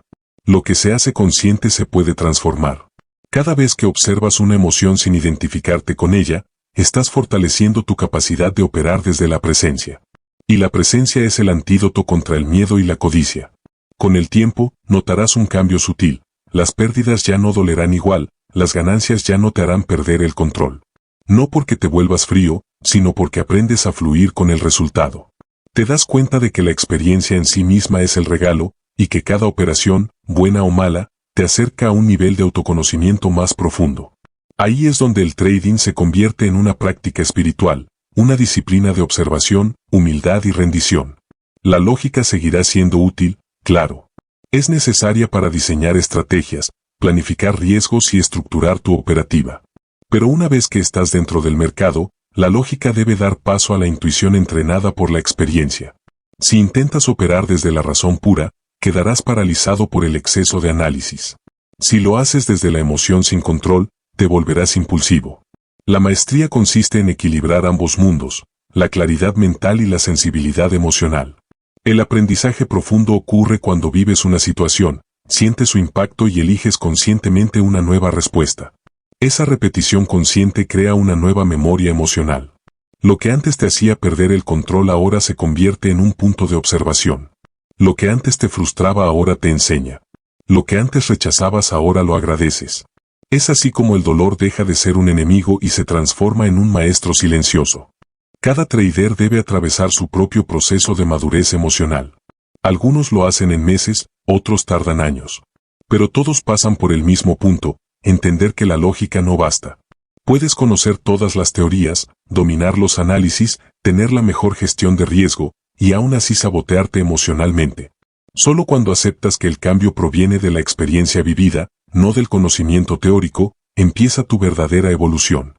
Lo que se hace consciente se puede transformar. Cada vez que observas una emoción sin identificarte con ella, estás fortaleciendo tu capacidad de operar desde la presencia. Y la presencia es el antídoto contra el miedo y la codicia. Con el tiempo, notarás un cambio sutil. Las pérdidas ya no dolerán igual, las ganancias ya no te harán perder el control. No porque te vuelvas frío, sino porque aprendes a fluir con el resultado. Te das cuenta de que la experiencia en sí misma es el regalo, y que cada operación, buena o mala, te acerca a un nivel de autoconocimiento más profundo. Ahí es donde el trading se convierte en una práctica espiritual, una disciplina de observación, humildad y rendición. La lógica seguirá siendo útil, claro. Es necesaria para diseñar estrategias, planificar riesgos y estructurar tu operativa. Pero una vez que estás dentro del mercado, la lógica debe dar paso a la intuición entrenada por la experiencia. Si intentas operar desde la razón pura, quedarás paralizado por el exceso de análisis. Si lo haces desde la emoción sin control, te volverás impulsivo. La maestría consiste en equilibrar ambos mundos, la claridad mental y la sensibilidad emocional. El aprendizaje profundo ocurre cuando vives una situación, sientes su impacto y eliges conscientemente una nueva respuesta. Esa repetición consciente crea una nueva memoria emocional. Lo que antes te hacía perder el control ahora se convierte en un punto de observación. Lo que antes te frustraba ahora te enseña. Lo que antes rechazabas ahora lo agradeces. Es así como el dolor deja de ser un enemigo y se transforma en un maestro silencioso. Cada trader debe atravesar su propio proceso de madurez emocional. Algunos lo hacen en meses, otros tardan años. Pero todos pasan por el mismo punto, entender que la lógica no basta. Puedes conocer todas las teorías, dominar los análisis, tener la mejor gestión de riesgo, y aún así sabotearte emocionalmente. Solo cuando aceptas que el cambio proviene de la experiencia vivida, no del conocimiento teórico, empieza tu verdadera evolución.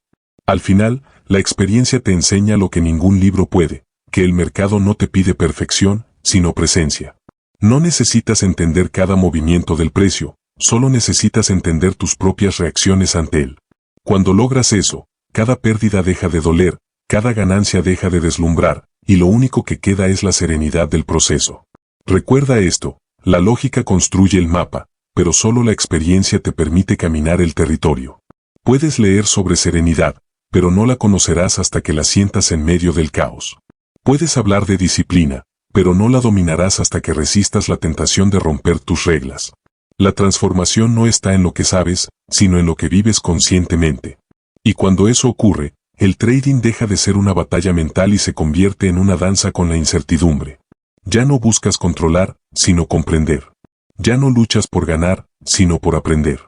Al final, la experiencia te enseña lo que ningún libro puede, que el mercado no te pide perfección, sino presencia. No necesitas entender cada movimiento del precio, solo necesitas entender tus propias reacciones ante él. Cuando logras eso, cada pérdida deja de doler, cada ganancia deja de deslumbrar, y lo único que queda es la serenidad del proceso. Recuerda esto, la lógica construye el mapa, pero solo la experiencia te permite caminar el territorio. Puedes leer sobre serenidad, pero no la conocerás hasta que la sientas en medio del caos. Puedes hablar de disciplina, pero no la dominarás hasta que resistas la tentación de romper tus reglas. La transformación no está en lo que sabes, sino en lo que vives conscientemente. Y cuando eso ocurre, el trading deja de ser una batalla mental y se convierte en una danza con la incertidumbre. Ya no buscas controlar, sino comprender. Ya no luchas por ganar, sino por aprender.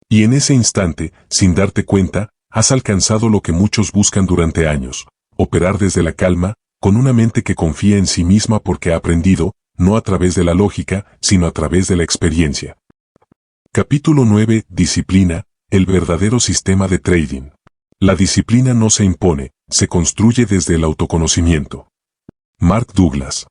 Y en ese instante, sin darte cuenta, has alcanzado lo que muchos buscan durante años: operar desde la calma, con una mente que confía en sí misma porque ha aprendido, no a través de la lógica, sino a través de la experiencia. Capítulo 9. Disciplina, el verdadero sistema de trading. La disciplina no se impone, se construye desde el autoconocimiento. Mark Douglas.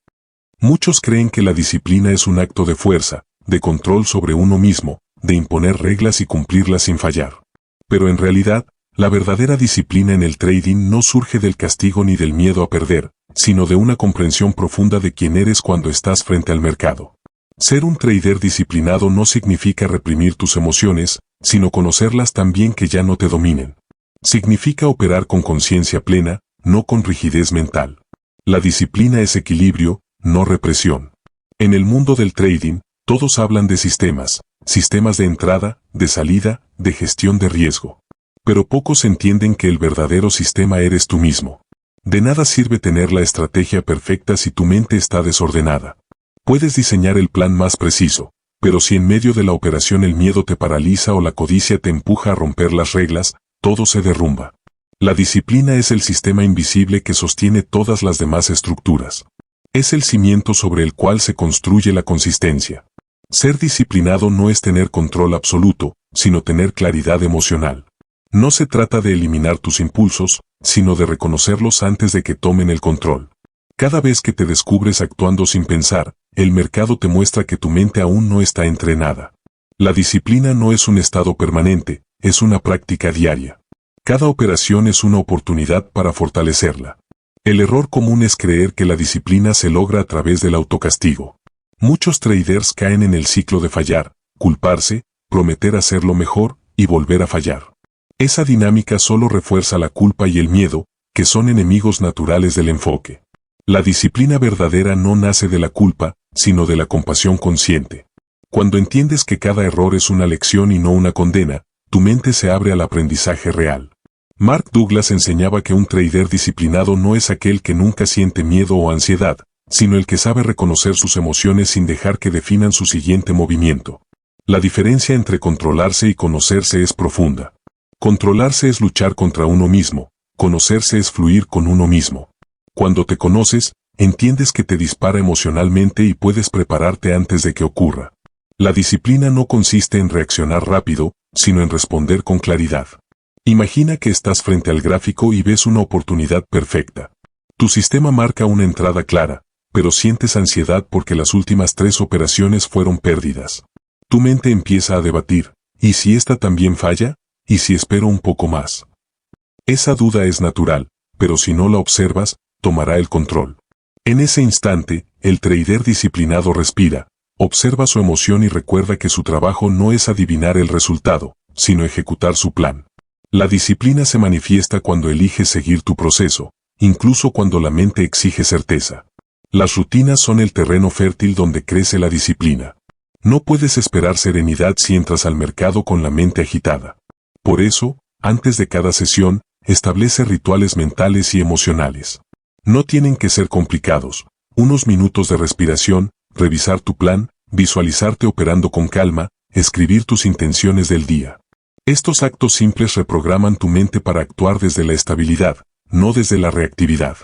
Muchos creen que la disciplina es un acto de fuerza, de control sobre uno mismo, de imponer reglas y cumplirlas sin fallar. Pero en realidad, la verdadera disciplina en el trading no surge del castigo ni del miedo a perder, sino de una comprensión profunda de quién eres cuando estás frente al mercado. Ser un trader disciplinado no significa reprimir tus emociones, sino conocerlas tan bien que ya no te dominen. Significa operar con conciencia plena, no con rigidez mental. La disciplina es equilibrio, no represión. En el mundo del trading, Todos hablan de sistemas, sistemas de entrada, de salida, de gestión de riesgo. Pero pocos entienden que el verdadero sistema eres tú mismo. De nada sirve tener la estrategia perfecta si tu mente está desordenada. Puedes diseñar el plan más preciso, pero si en medio de la operación el miedo te paraliza o la codicia te empuja a romper las reglas, todo se derrumba. La disciplina es el sistema invisible que sostiene todas las demás estructuras. Es el cimiento sobre el cual se construye la consistencia. Ser disciplinado no es tener control absoluto, sino tener claridad emocional. No se trata de eliminar tus impulsos, sino de reconocerlos antes de que tomen el control. Cada vez que te descubres actuando sin pensar, el mercado te muestra que tu mente aún no está entrenada. La disciplina no es un estado permanente, es una práctica diaria. Cada operación es una oportunidad para fortalecerla. El error común es creer que la disciplina se logra a través del autocastigo. Muchos traders caen en el ciclo de fallar, culparse, prometer hacerlo mejor y volver a fallar. Esa dinámica solo refuerza la culpa y el miedo, que son enemigos naturales del enfoque. La disciplina verdadera no nace de la culpa, sino de la compasión consciente. Cuando entiendes que cada error es una lección y no una condena, tu mente se abre al aprendizaje real. Mark Douglas enseñaba que un trader disciplinado no es aquel que nunca siente miedo o ansiedad, sino el que sabe reconocer sus emociones sin dejar que definan su siguiente movimiento. La diferencia entre controlarse y conocerse es profunda. Controlarse es luchar contra uno mismo, conocerse es fluir con uno mismo. Cuando te conoces, entiendes que te dispara emocionalmente y puedes prepararte antes de que ocurra. La disciplina no consiste en reaccionar rápido, sino en responder con claridad. Imagina que estás frente al gráfico y ves una oportunidad perfecta. Tu sistema marca una entrada clara, pero sientes ansiedad porque las últimas 3 operaciones fueron pérdidas. Tu mente empieza a debatir, ¿y si esta también falla? ¿Y si espero un poco más? Esa duda es natural, pero si no la observas, tomará el control. En ese instante, el trader disciplinado respira, observa su emoción y recuerda que su trabajo no es adivinar el resultado, sino ejecutar su plan. La disciplina se manifiesta cuando eliges seguir tu proceso, incluso cuando la mente exige certeza. Las rutinas son el terreno fértil donde crece la disciplina. No puedes esperar serenidad si entras al mercado con la mente agitada. Por eso, antes de cada sesión, establece rituales mentales y emocionales. No tienen que ser complicados. Unos minutos de respiración, revisar tu plan, visualizarte operando con calma, escribir tus intenciones del día. Estos actos simples reprograman tu mente para actuar desde la estabilidad, no desde la reactividad.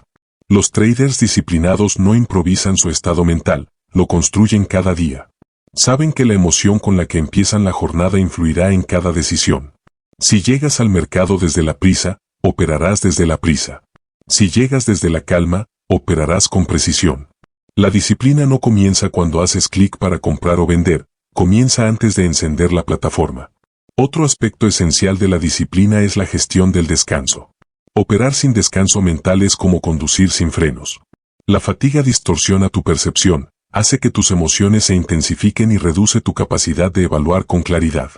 Los traders disciplinados no improvisan su estado mental, lo construyen cada día. Saben que la emoción con la que empiezan la jornada influirá en cada decisión. Si llegas al mercado desde la prisa, operarás desde la prisa. Si llegas desde la calma, operarás con precisión. La disciplina no comienza cuando haces clic para comprar o vender, comienza antes de encender la plataforma. Otro aspecto esencial de la disciplina es la gestión del descanso. Operar sin descanso mental es como conducir sin frenos. La fatiga distorsiona tu percepción, hace que tus emociones se intensifiquen y reduce tu capacidad de evaluar con claridad.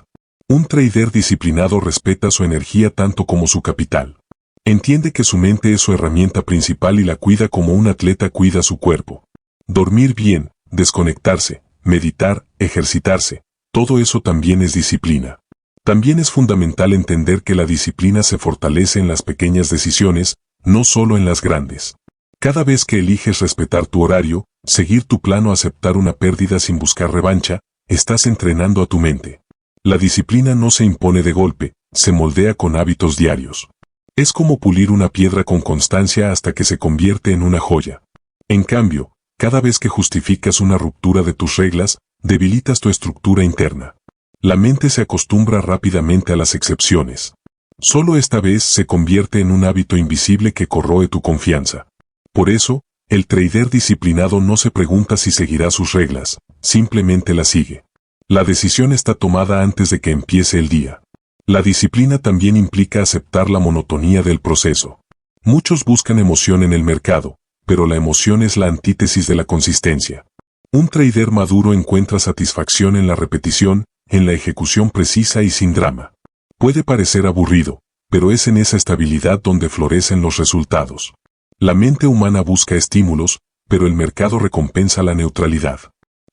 Un trader disciplinado respeta su energía tanto como su capital. Entiende que su mente es su herramienta principal y la cuida como un atleta cuida su cuerpo. Dormir bien, desconectarse, meditar, ejercitarse, todo eso también es disciplina. También es fundamental entender que la disciplina se fortalece en las pequeñas decisiones, no solo en las grandes. Cada vez que eliges respetar tu horario, seguir tu plan o aceptar una pérdida sin buscar revancha, estás entrenando a tu mente. La disciplina no se impone de golpe, se moldea con hábitos diarios. Es como pulir una piedra con constancia hasta que se convierte en una joya. En cambio, cada vez que justificas una ruptura de tus reglas, debilitas tu estructura interna. La mente se acostumbra rápidamente a las excepciones. Solo esta vez se convierte en un hábito invisible que corroe tu confianza. Por eso, el trader disciplinado no se pregunta si seguirá sus reglas, simplemente las sigue. La decisión está tomada antes de que empiece el día. La disciplina también implica aceptar la monotonía del proceso. Muchos buscan emoción en el mercado, pero la emoción es la antítesis de la consistencia. Un trader maduro encuentra satisfacción en la repetición, en la ejecución precisa y sin drama. Puede parecer aburrido, pero es en esa estabilidad donde florecen los resultados. La mente humana busca estímulos, pero el mercado recompensa la neutralidad.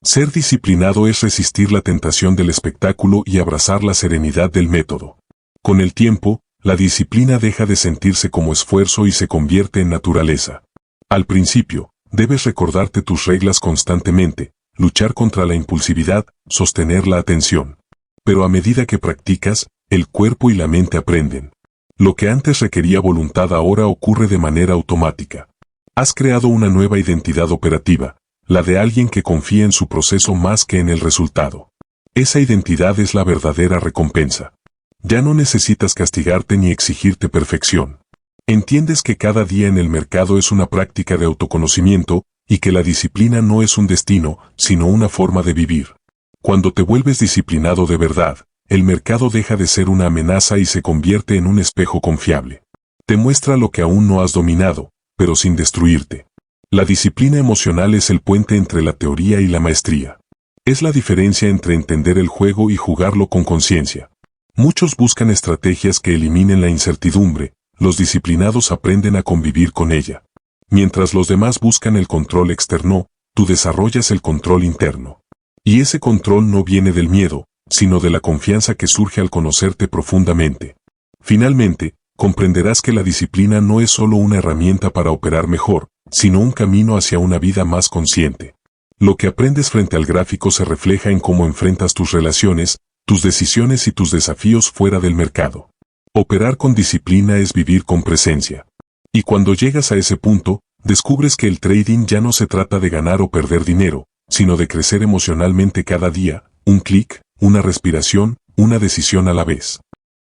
Ser disciplinado es resistir la tentación del espectáculo y abrazar la serenidad del método. Con el tiempo, la disciplina deja de sentirse como esfuerzo y se convierte en naturaleza. Al principio, debes recordarte tus reglas constantemente, luchar contra la impulsividad, sostener la atención. Pero a medida que practicas, el cuerpo y la mente aprenden. Lo que antes requería voluntad ahora ocurre de manera automática. Has creado una nueva identidad operativa, la de alguien que confía en su proceso más que en el resultado. Esa identidad es la verdadera recompensa. Ya no necesitas castigarte ni exigirte perfección. Entiendes que cada día en el mercado es una práctica de autoconocimiento y que la disciplina no es un destino, sino una forma de vivir. Cuando te vuelves disciplinado de verdad, el mercado deja de ser una amenaza y se convierte en un espejo confiable. Te muestra lo que aún no has dominado, pero sin destruirte. La disciplina emocional es el puente entre la teoría y la maestría. Es la diferencia entre entender el juego y jugarlo con conciencia. Muchos buscan estrategias que eliminen la incertidumbre, los disciplinados aprenden a convivir con ella. Mientras los demás buscan el control externo, tú desarrollas el control interno. Y ese control no viene del miedo, sino de la confianza que surge al conocerte profundamente. Finalmente, comprenderás que la disciplina no es solo una herramienta para operar mejor, sino un camino hacia una vida más consciente. Lo que aprendes frente al gráfico se refleja en cómo enfrentas tus relaciones, tus decisiones y tus desafíos fuera del mercado. Operar con disciplina es vivir con presencia. Y cuando llegas a ese punto, descubres que el trading ya no se trata de ganar o perder dinero, sino de crecer emocionalmente cada día, un clic, una respiración, una decisión a la vez.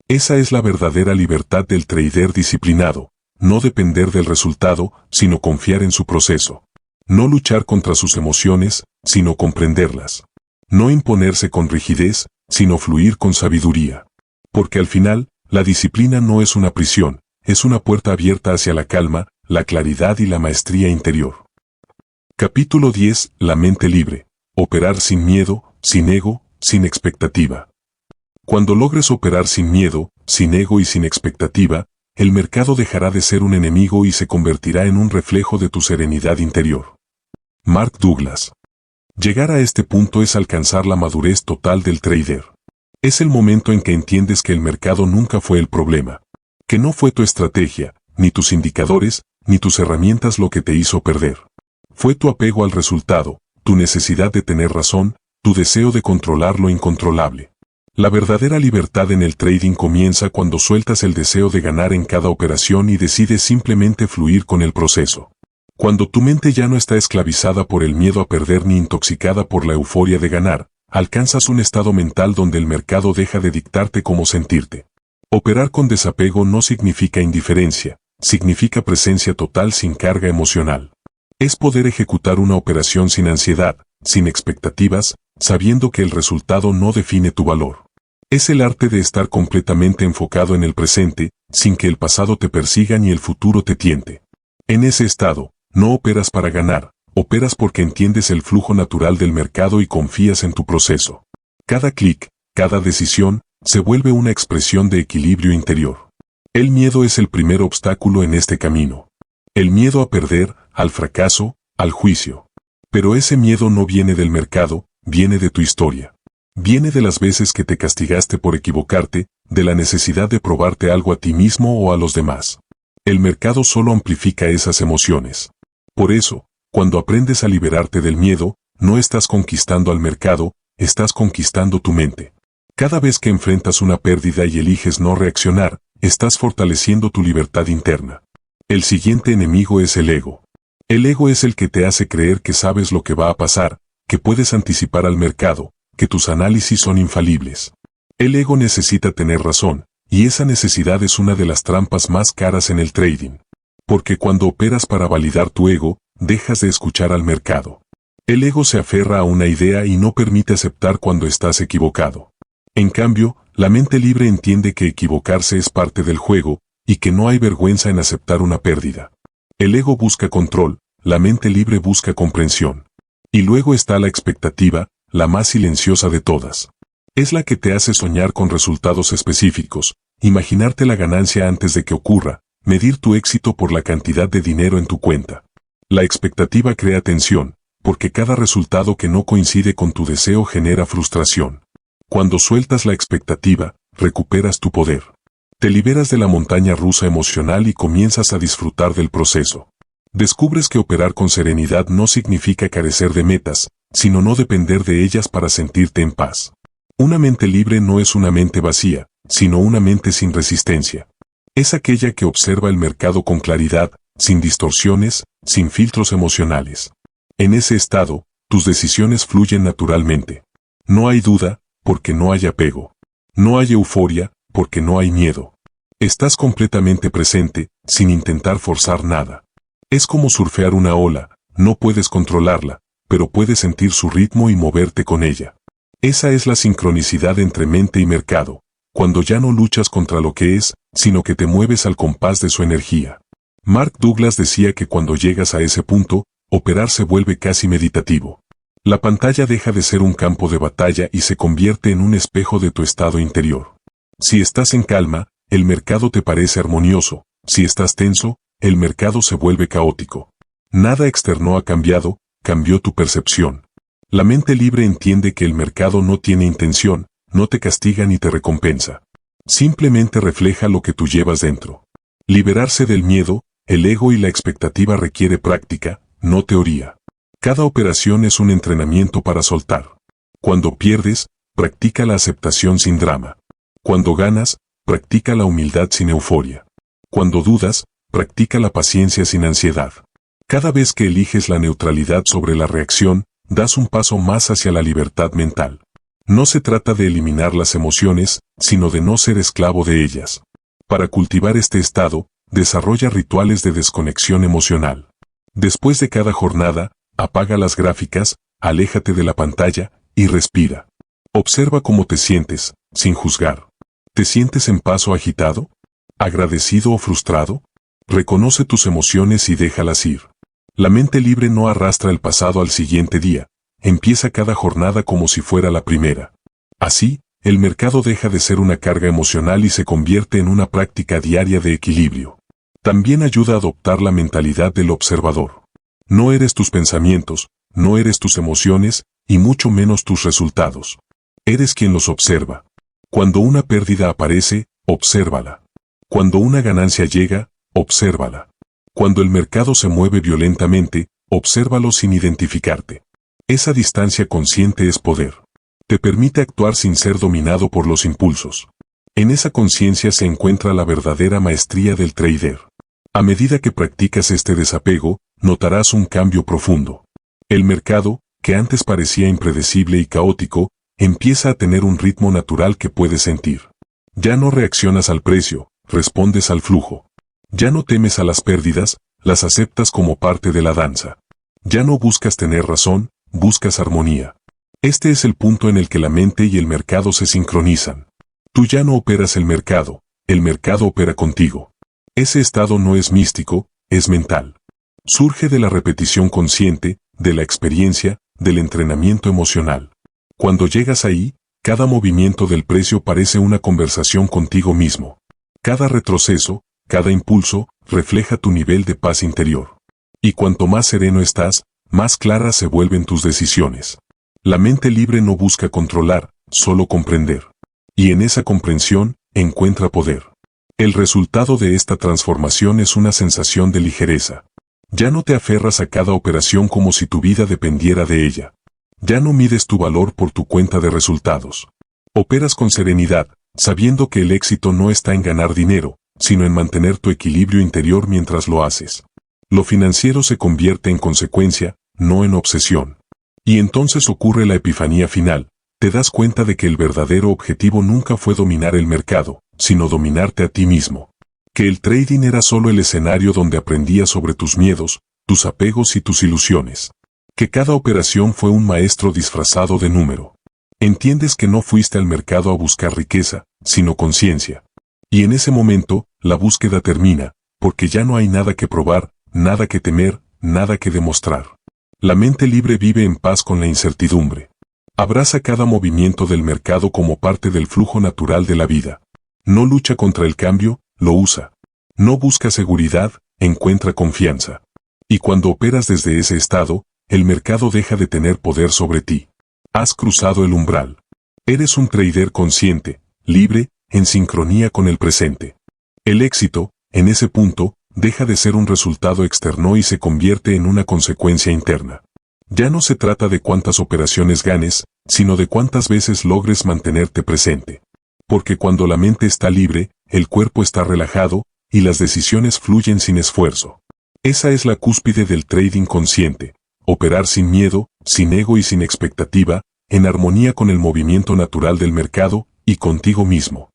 Esa es la verdadera libertad del trader disciplinado, no depender del resultado, sino confiar en su proceso. No luchar contra sus emociones, sino comprenderlas. No imponerse con rigidez, sino fluir con sabiduría. Porque al final, la disciplina no es una prisión, es una puerta abierta hacia la calma, la claridad y la maestría interior. Capítulo 10. La mente libre. Operar sin miedo, sin ego, sin expectativa. Cuando logres operar sin miedo, sin ego y sin expectativa, el mercado dejará de ser un enemigo y se convertirá en un reflejo de tu serenidad interior. Mark Douglas. Llegar a este punto es alcanzar la madurez total del trader. Es el momento en que entiendes que el mercado nunca fue el problema. Que no fue tu estrategia, ni tus indicadores, ni tus herramientas lo que te hizo perder. Fue tu apego al resultado, tu necesidad de tener razón, tu deseo de controlar lo incontrolable. La verdadera libertad en el trading comienza cuando sueltas el deseo de ganar en cada operación y decides simplemente fluir con el proceso. Cuando tu mente ya no está esclavizada por el miedo a perder ni intoxicada por la euforia de ganar, alcanzas un estado mental donde el mercado deja de dictarte cómo sentirte. Operar con desapego no significa indiferencia, significa presencia total sin carga emocional. Es poder ejecutar una operación sin ansiedad, sin expectativas, sabiendo que el resultado no define tu valor. Es el arte de estar completamente enfocado en el presente, sin que el pasado te persiga ni el futuro te tiente. En ese estado, no operas para ganar, operas porque entiendes el flujo natural del mercado y confías en tu proceso. Cada clic, cada decisión, se vuelve una expresión de equilibrio interior. El miedo es el primer obstáculo en este camino. El miedo a perder, al fracaso, al juicio. Pero ese miedo no viene del mercado, viene de tu historia. Viene de las veces que te castigaste por equivocarte, de la necesidad de probarte algo a ti mismo o a los demás. El mercado solo amplifica esas emociones. Por eso, cuando aprendes a liberarte del miedo, no estás conquistando al mercado, estás conquistando tu mente. Cada vez que enfrentas una pérdida y eliges no reaccionar, estás fortaleciendo tu libertad interna. El siguiente enemigo es el ego. El ego es el que te hace creer que sabes lo que va a pasar, que puedes anticipar al mercado, que tus análisis son infalibles. El ego necesita tener razón, y esa necesidad es una de las trampas más caras en el trading. Porque cuando operas para validar tu ego, dejas de escuchar al mercado. El ego se aferra a una idea y no permite aceptar cuando estás equivocado. En cambio, la mente libre entiende que equivocarse es parte del juego, y que no hay vergüenza en aceptar una pérdida. El ego busca control, la mente libre busca comprensión. Y luego está la expectativa, la más silenciosa de todas. Es la que te hace soñar con resultados específicos, imaginarte la ganancia antes de que ocurra, medir tu éxito por la cantidad de dinero en tu cuenta. La expectativa crea tensión, porque cada resultado que no coincide con tu deseo genera frustración. Cuando sueltas la expectativa, recuperas tu poder. Te liberas de la montaña rusa emocional y comienzas a disfrutar del proceso. Descubres que operar con serenidad no significa carecer de metas, sino no depender de ellas para sentirte en paz. Una mente libre no es una mente vacía, sino una mente sin resistencia. Es aquella que observa el mercado con claridad, sin distorsiones, sin filtros emocionales. En ese estado, tus decisiones fluyen naturalmente. No hay duda, porque no hay apego. No hay euforia, porque no hay miedo. Estás completamente presente, sin intentar forzar nada. Es como surfear una ola, no puedes controlarla, pero puedes sentir su ritmo y moverte con ella. Esa es la sincronicidad entre mente y mercado, cuando ya no luchas contra lo que es, sino que te mueves al compás de su energía. Mark Douglas decía que cuando llegas a ese punto, operar se vuelve casi meditativo. La pantalla deja de ser un campo de batalla y se convierte en un espejo de tu estado interior. Si estás en calma, el mercado te parece armonioso. Si estás tenso, el mercado se vuelve caótico. Nada externo ha cambiado, cambió tu percepción. La mente libre entiende que el mercado no tiene intención, no te castiga ni te recompensa. Simplemente refleja lo que tú llevas dentro. Liberarse del miedo, el ego y la expectativa requiere práctica, no teoría. Cada operación es un entrenamiento para soltar. Cuando pierdes, practica la aceptación sin drama. Cuando ganas, practica la humildad sin euforia. Cuando dudas, practica la paciencia sin ansiedad. Cada vez que eliges la neutralidad sobre la reacción, das un paso más hacia la libertad mental. No se trata de eliminar las emociones, sino de no ser esclavo de ellas. Para cultivar este estado, desarrolla rituales de desconexión emocional. Después de cada jornada, apaga las gráficas, aléjate de la pantalla, y respira. Observa cómo te sientes, sin juzgar. ¿Te sientes en paz o agitado? ¿Agradecido o frustrado? Reconoce tus emociones y déjalas ir. La mente libre no arrastra el pasado al siguiente día, empieza cada jornada como si fuera la primera. Así, el mercado deja de ser una carga emocional y se convierte en una práctica diaria de equilibrio. También ayuda a adoptar la mentalidad del observador. No eres tus pensamientos, no eres tus emociones, y mucho menos tus resultados. Eres quien los observa. Cuando una pérdida aparece, obsérvala. Cuando una ganancia llega, obsérvala. Cuando el mercado se mueve violentamente, obsérvalo sin identificarte. Esa distancia consciente es poder. Te permite actuar sin ser dominado por los impulsos. En esa conciencia se encuentra la verdadera maestría del trader. A medida que practicas este desapego, notarás un cambio profundo. El mercado, que antes parecía impredecible y caótico, empieza a tener un ritmo natural que puedes sentir. Ya no reaccionas al precio, respondes al flujo. Ya no temes a las pérdidas, las aceptas como parte de la danza. Ya no buscas tener razón, buscas armonía. Este es el punto en el que la mente y el mercado se sincronizan. Tú ya no operas el mercado opera contigo. Ese estado no es místico, es mental. Surge de la repetición consciente, de la experiencia, del entrenamiento emocional. Cuando llegas ahí, cada movimiento del precio parece una conversación contigo mismo. Cada retroceso, cada impulso, refleja tu nivel de paz interior. Y cuanto más sereno estás, más claras se vuelven tus decisiones. La mente libre no busca controlar, solo comprender. Y en esa comprensión, encuentra poder. El resultado de esta transformación es una sensación de ligereza. Ya no te aferras a cada operación como si tu vida dependiera de ella. Ya no mides tu valor por tu cuenta de resultados. Operas con serenidad, sabiendo que el éxito no está en ganar dinero, sino en mantener tu equilibrio interior mientras lo haces. Lo financiero se convierte en consecuencia, no en obsesión. Y entonces ocurre la epifanía final, te das cuenta de que el verdadero objetivo nunca fue dominar el mercado, sino dominarte a ti mismo. Que el trading era solo el escenario donde aprendías sobre tus miedos, tus apegos y tus ilusiones. Que cada operación fue un maestro disfrazado de número. Entiendes que no fuiste al mercado a buscar riqueza, sino conciencia. Y en ese momento, la búsqueda termina, porque ya no hay nada que probar, nada que temer, nada que demostrar. La mente libre vive en paz con la incertidumbre. Abraza cada movimiento del mercado como parte del flujo natural de la vida. No lucha contra el cambio, lo usa. No busca seguridad, encuentra confianza. Y cuando operas desde ese estado, el mercado deja de tener poder sobre ti. Has cruzado el umbral. Eres un trader consciente, libre, en sincronía con el presente. El éxito, en ese punto, deja de ser un resultado externo y se convierte en una consecuencia interna. Ya no se trata de cuántas operaciones ganes, sino de cuántas veces logres mantenerte presente. Porque cuando la mente está libre, el cuerpo está relajado, y las decisiones fluyen sin esfuerzo. Esa es la cúspide del trading consciente. Operar sin miedo, sin ego y sin expectativa, en armonía con el movimiento natural del mercado, y contigo mismo.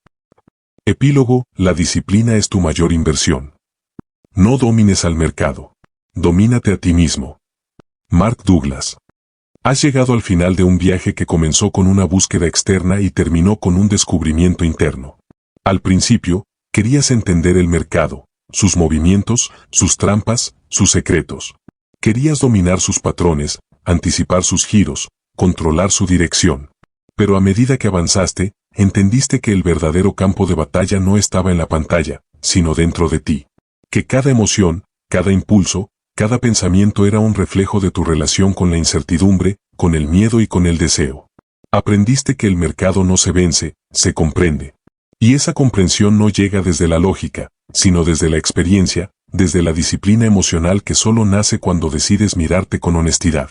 Epílogo: la disciplina es tu mayor inversión. No domines al mercado. Domínate a ti mismo. Mark Douglas. Has llegado al final de un viaje que comenzó con una búsqueda externa y terminó con un descubrimiento interno. Al principio, querías entender el mercado, sus movimientos, sus trampas, sus secretos. Querías dominar sus patrones, anticipar sus giros, controlar su dirección. Pero a medida que avanzaste, entendiste que el verdadero campo de batalla no estaba en la pantalla, sino dentro de ti. Que cada emoción, cada impulso, cada pensamiento era un reflejo de tu relación con la incertidumbre, con el miedo y con el deseo. Aprendiste que el mercado no se vence, se comprende. Y esa comprensión no llega desde la lógica, sino desde la experiencia, desde la disciplina emocional que solo nace cuando decides mirarte con honestidad.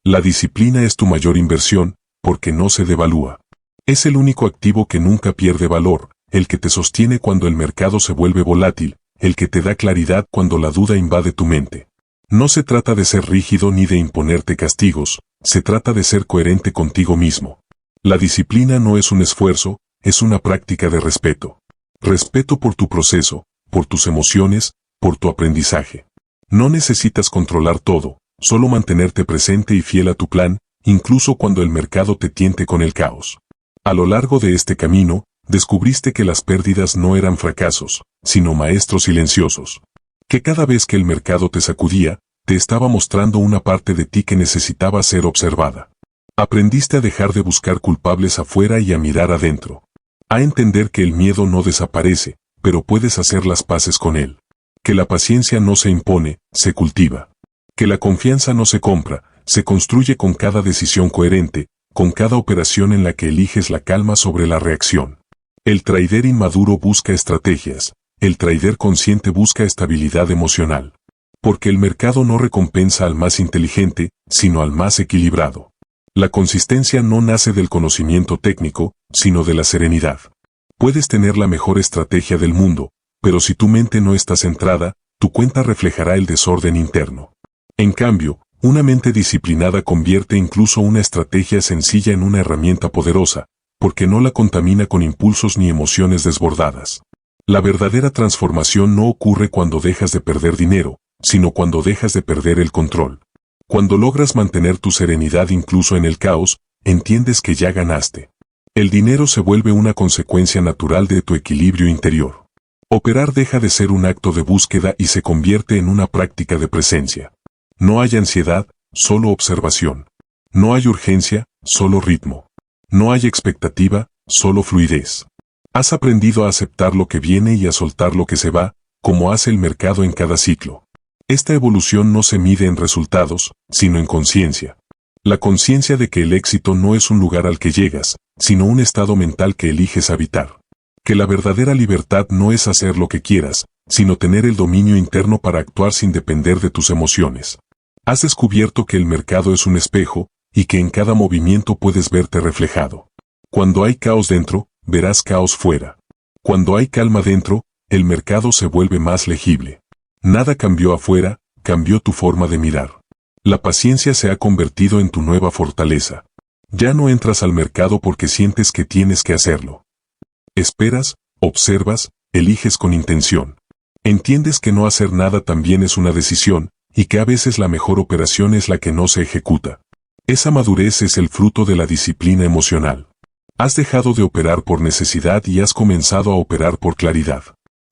La disciplina es tu mayor inversión, porque no se devalúa. Es el único activo que nunca pierde valor, el que te sostiene cuando el mercado se vuelve volátil, el que te da claridad cuando la duda invade tu mente. No se trata de ser rígido ni de imponerte castigos, se trata de ser coherente contigo mismo. La disciplina no es un esfuerzo, es una práctica de respeto. Respeto por tu proceso, por tus emociones, por tu aprendizaje. No necesitas controlar todo, solo mantenerte presente y fiel a tu plan, incluso cuando el mercado te tiente con el caos. A lo largo de este camino, descubriste que las pérdidas no eran fracasos, sino maestros silenciosos. Que cada vez que el mercado te sacudía, te estaba mostrando una parte de ti que necesitaba ser observada. Aprendiste a dejar de buscar culpables afuera y a mirar adentro. A entender que el miedo no desaparece, pero puedes hacer las paces con él. Que la paciencia no se impone, se cultiva. Que la confianza no se compra, se construye con cada decisión coherente, con cada operación en la que eliges la calma sobre la reacción. El trader inmaduro busca estrategias, el trader consciente busca estabilidad emocional. Porque el mercado no recompensa al más inteligente, sino al más equilibrado. La consistencia no nace del conocimiento técnico, sino de la serenidad. Puedes tener la mejor estrategia del mundo, pero si tu mente no está centrada, tu cuenta reflejará el desorden interno. En cambio, una mente disciplinada convierte incluso una estrategia sencilla en una herramienta poderosa, porque no la contamina con impulsos ni emociones desbordadas. La verdadera transformación no ocurre cuando dejas de perder dinero, sino cuando dejas de perder el control. Cuando logras mantener tu serenidad incluso en el caos, entiendes que ya ganaste. El dinero se vuelve una consecuencia natural de tu equilibrio interior. Operar deja de ser un acto de búsqueda y se convierte en una práctica de presencia. No hay ansiedad, solo observación. No hay urgencia, solo ritmo. No hay expectativa, solo fluidez. Has aprendido a aceptar lo que viene y a soltar lo que se va, como hace el mercado en cada ciclo. Esta evolución no se mide en resultados, sino en conciencia. La conciencia de que el éxito no es un lugar al que llegas, sino un estado mental que eliges habitar. Que la verdadera libertad no es hacer lo que quieras, sino tener el dominio interno para actuar sin depender de tus emociones. Has descubierto que el mercado es un espejo, y que en cada movimiento puedes verte reflejado. Cuando hay caos dentro, verás caos fuera. Cuando hay calma dentro, el mercado se vuelve más legible. Nada cambió afuera, cambió tu forma de mirar. La paciencia se ha convertido en tu nueva fortaleza. Ya no entras al mercado porque sientes que tienes que hacerlo. Esperas, observas, eliges con intención. Entiendes que no hacer nada también es una decisión, y que a veces la mejor operación es la que no se ejecuta. Esa madurez es el fruto de la disciplina emocional. Has dejado de operar por necesidad y has comenzado a operar por claridad.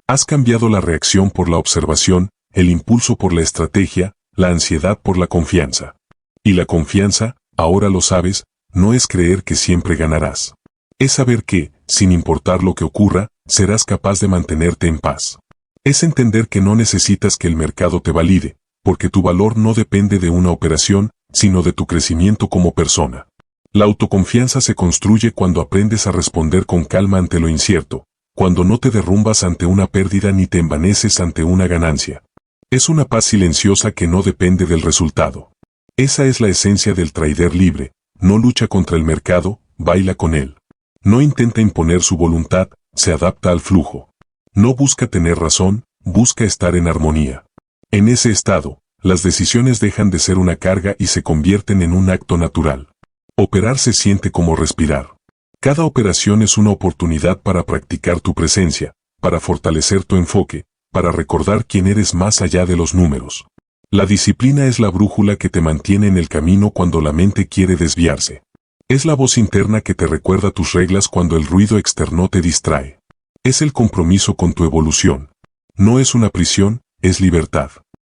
Has cambiado la reacción por la observación, el impulso por la estrategia, la ansiedad por la confianza. Y la confianza, ahora lo sabes, no es creer que siempre ganarás. Es saber que, sin importar lo que ocurra, serás capaz de mantenerte en paz. Es entender que no necesitas que el mercado te valide, porque tu valor no depende de una operación, sino de tu crecimiento como persona. La autoconfianza se construye cuando aprendes a responder con calma ante lo incierto, cuando no te derrumbas ante una pérdida ni te envaneces ante una ganancia. Es una paz silenciosa que no depende del resultado. Esa es la esencia del trader libre. No lucha contra el mercado, baila con él. No intenta imponer su voluntad, se adapta al flujo. No busca tener razón, busca estar en armonía. En ese estado, las decisiones dejan de ser una carga y se convierten en un acto natural. Operar se siente como respirar. Cada operación es una oportunidad para practicar tu presencia, para fortalecer tu enfoque, para recordar quién eres más allá de los números. La disciplina es la brújula que te mantiene en el camino cuando la mente quiere desviarse. Es la voz interna que te recuerda tus reglas cuando el ruido externo te distrae. Es el compromiso con tu evolución. No es una prisión, es libertad.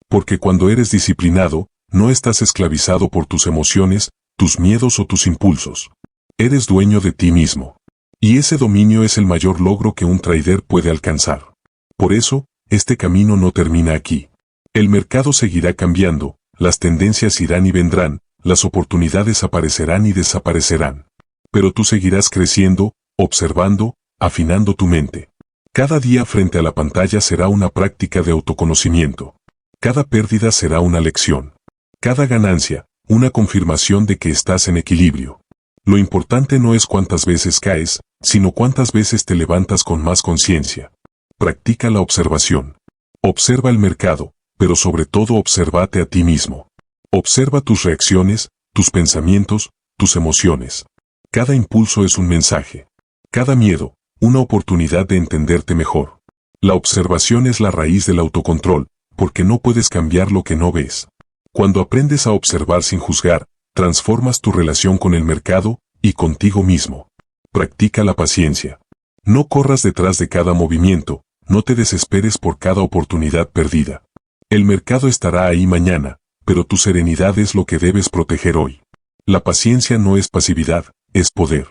Porque cuando eres disciplinado, no estás esclavizado por tus emociones, tus miedos o tus impulsos. Eres dueño de ti mismo. Y ese dominio es el mayor logro que un trader puede alcanzar. Por eso, este camino no termina aquí. El mercado seguirá cambiando, las tendencias irán y vendrán, las oportunidades aparecerán y desaparecerán. Pero tú seguirás creciendo, observando, afinando tu mente. Cada día frente a la pantalla será una práctica de autoconocimiento. Cada pérdida será una lección. Cada ganancia, una confirmación de que estás en equilibrio. Lo importante no es cuántas veces caes, sino cuántas veces te levantas con más conciencia. Practica la observación. Observa el mercado, pero sobre todo obsérvate a ti mismo. Observa tus reacciones, tus pensamientos, tus emociones. Cada impulso es un mensaje. Cada miedo, una oportunidad de entenderte mejor. La observación es la raíz del autocontrol, porque no puedes cambiar lo que no ves. Cuando aprendes a observar sin juzgar, transformas tu relación con el mercado y contigo mismo. Practica la paciencia. No corras detrás de cada movimiento, no te desesperes por cada oportunidad perdida. El mercado estará ahí mañana, pero tu serenidad es lo que debes proteger hoy. La paciencia no es pasividad, es poder.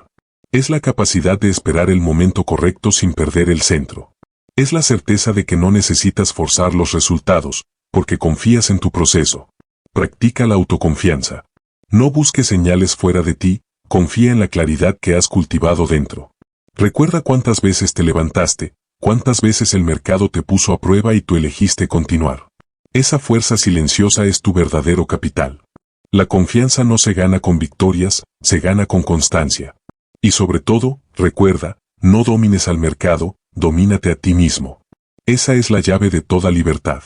Es la capacidad de esperar el momento correcto sin perder el centro. Es la certeza de que no necesitas forzar los resultados, porque confías en tu proceso. Practica la autoconfianza. No busques señales fuera de ti, confía en la claridad que has cultivado dentro. Recuerda cuántas veces te levantaste, cuántas veces el mercado te puso a prueba y tú elegiste continuar. Esa fuerza silenciosa es tu verdadero capital. La confianza no se gana con victorias, se gana con constancia. Y sobre todo, recuerda, no domines al mercado, domínate a ti mismo. Esa es la llave de toda libertad.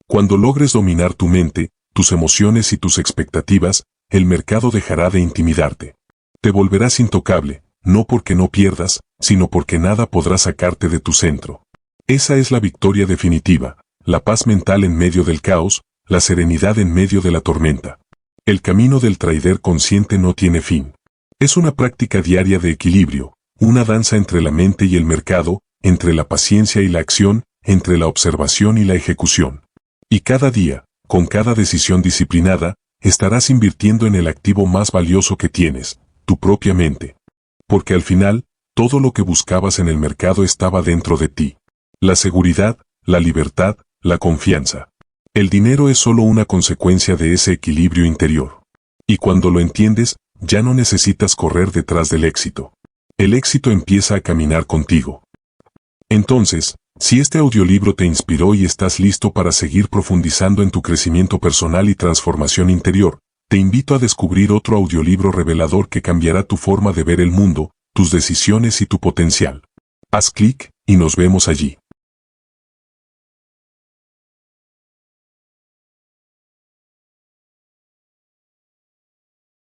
Cuando logres dominar tu mente, tus emociones y tus expectativas, el mercado dejará de intimidarte. Te volverás intocable, no porque no pierdas, sino porque nada podrá sacarte de tu centro. Esa es la victoria definitiva, la paz mental en medio del caos, la serenidad en medio de la tormenta. El camino del trader consciente no tiene fin. Es una práctica diaria de equilibrio, una danza entre la mente y el mercado, entre la paciencia y la acción, entre la observación y la ejecución. Y cada día, con cada decisión disciplinada, estarás invirtiendo en el activo más valioso que tienes, tu propia mente. Porque al final, todo lo que buscabas en el mercado estaba dentro de ti. La seguridad, la libertad, la confianza. El dinero es solo una consecuencia de ese equilibrio interior. Y cuando lo entiendes, ya no necesitas correr detrás del éxito. El éxito empieza a caminar contigo. Entonces, si este audiolibro te inspiró y estás listo para seguir profundizando en tu crecimiento personal y transformación interior, te invito a descubrir otro audiolibro revelador que cambiará tu forma de ver el mundo, tus decisiones y tu potencial. Haz clic y nos vemos allí.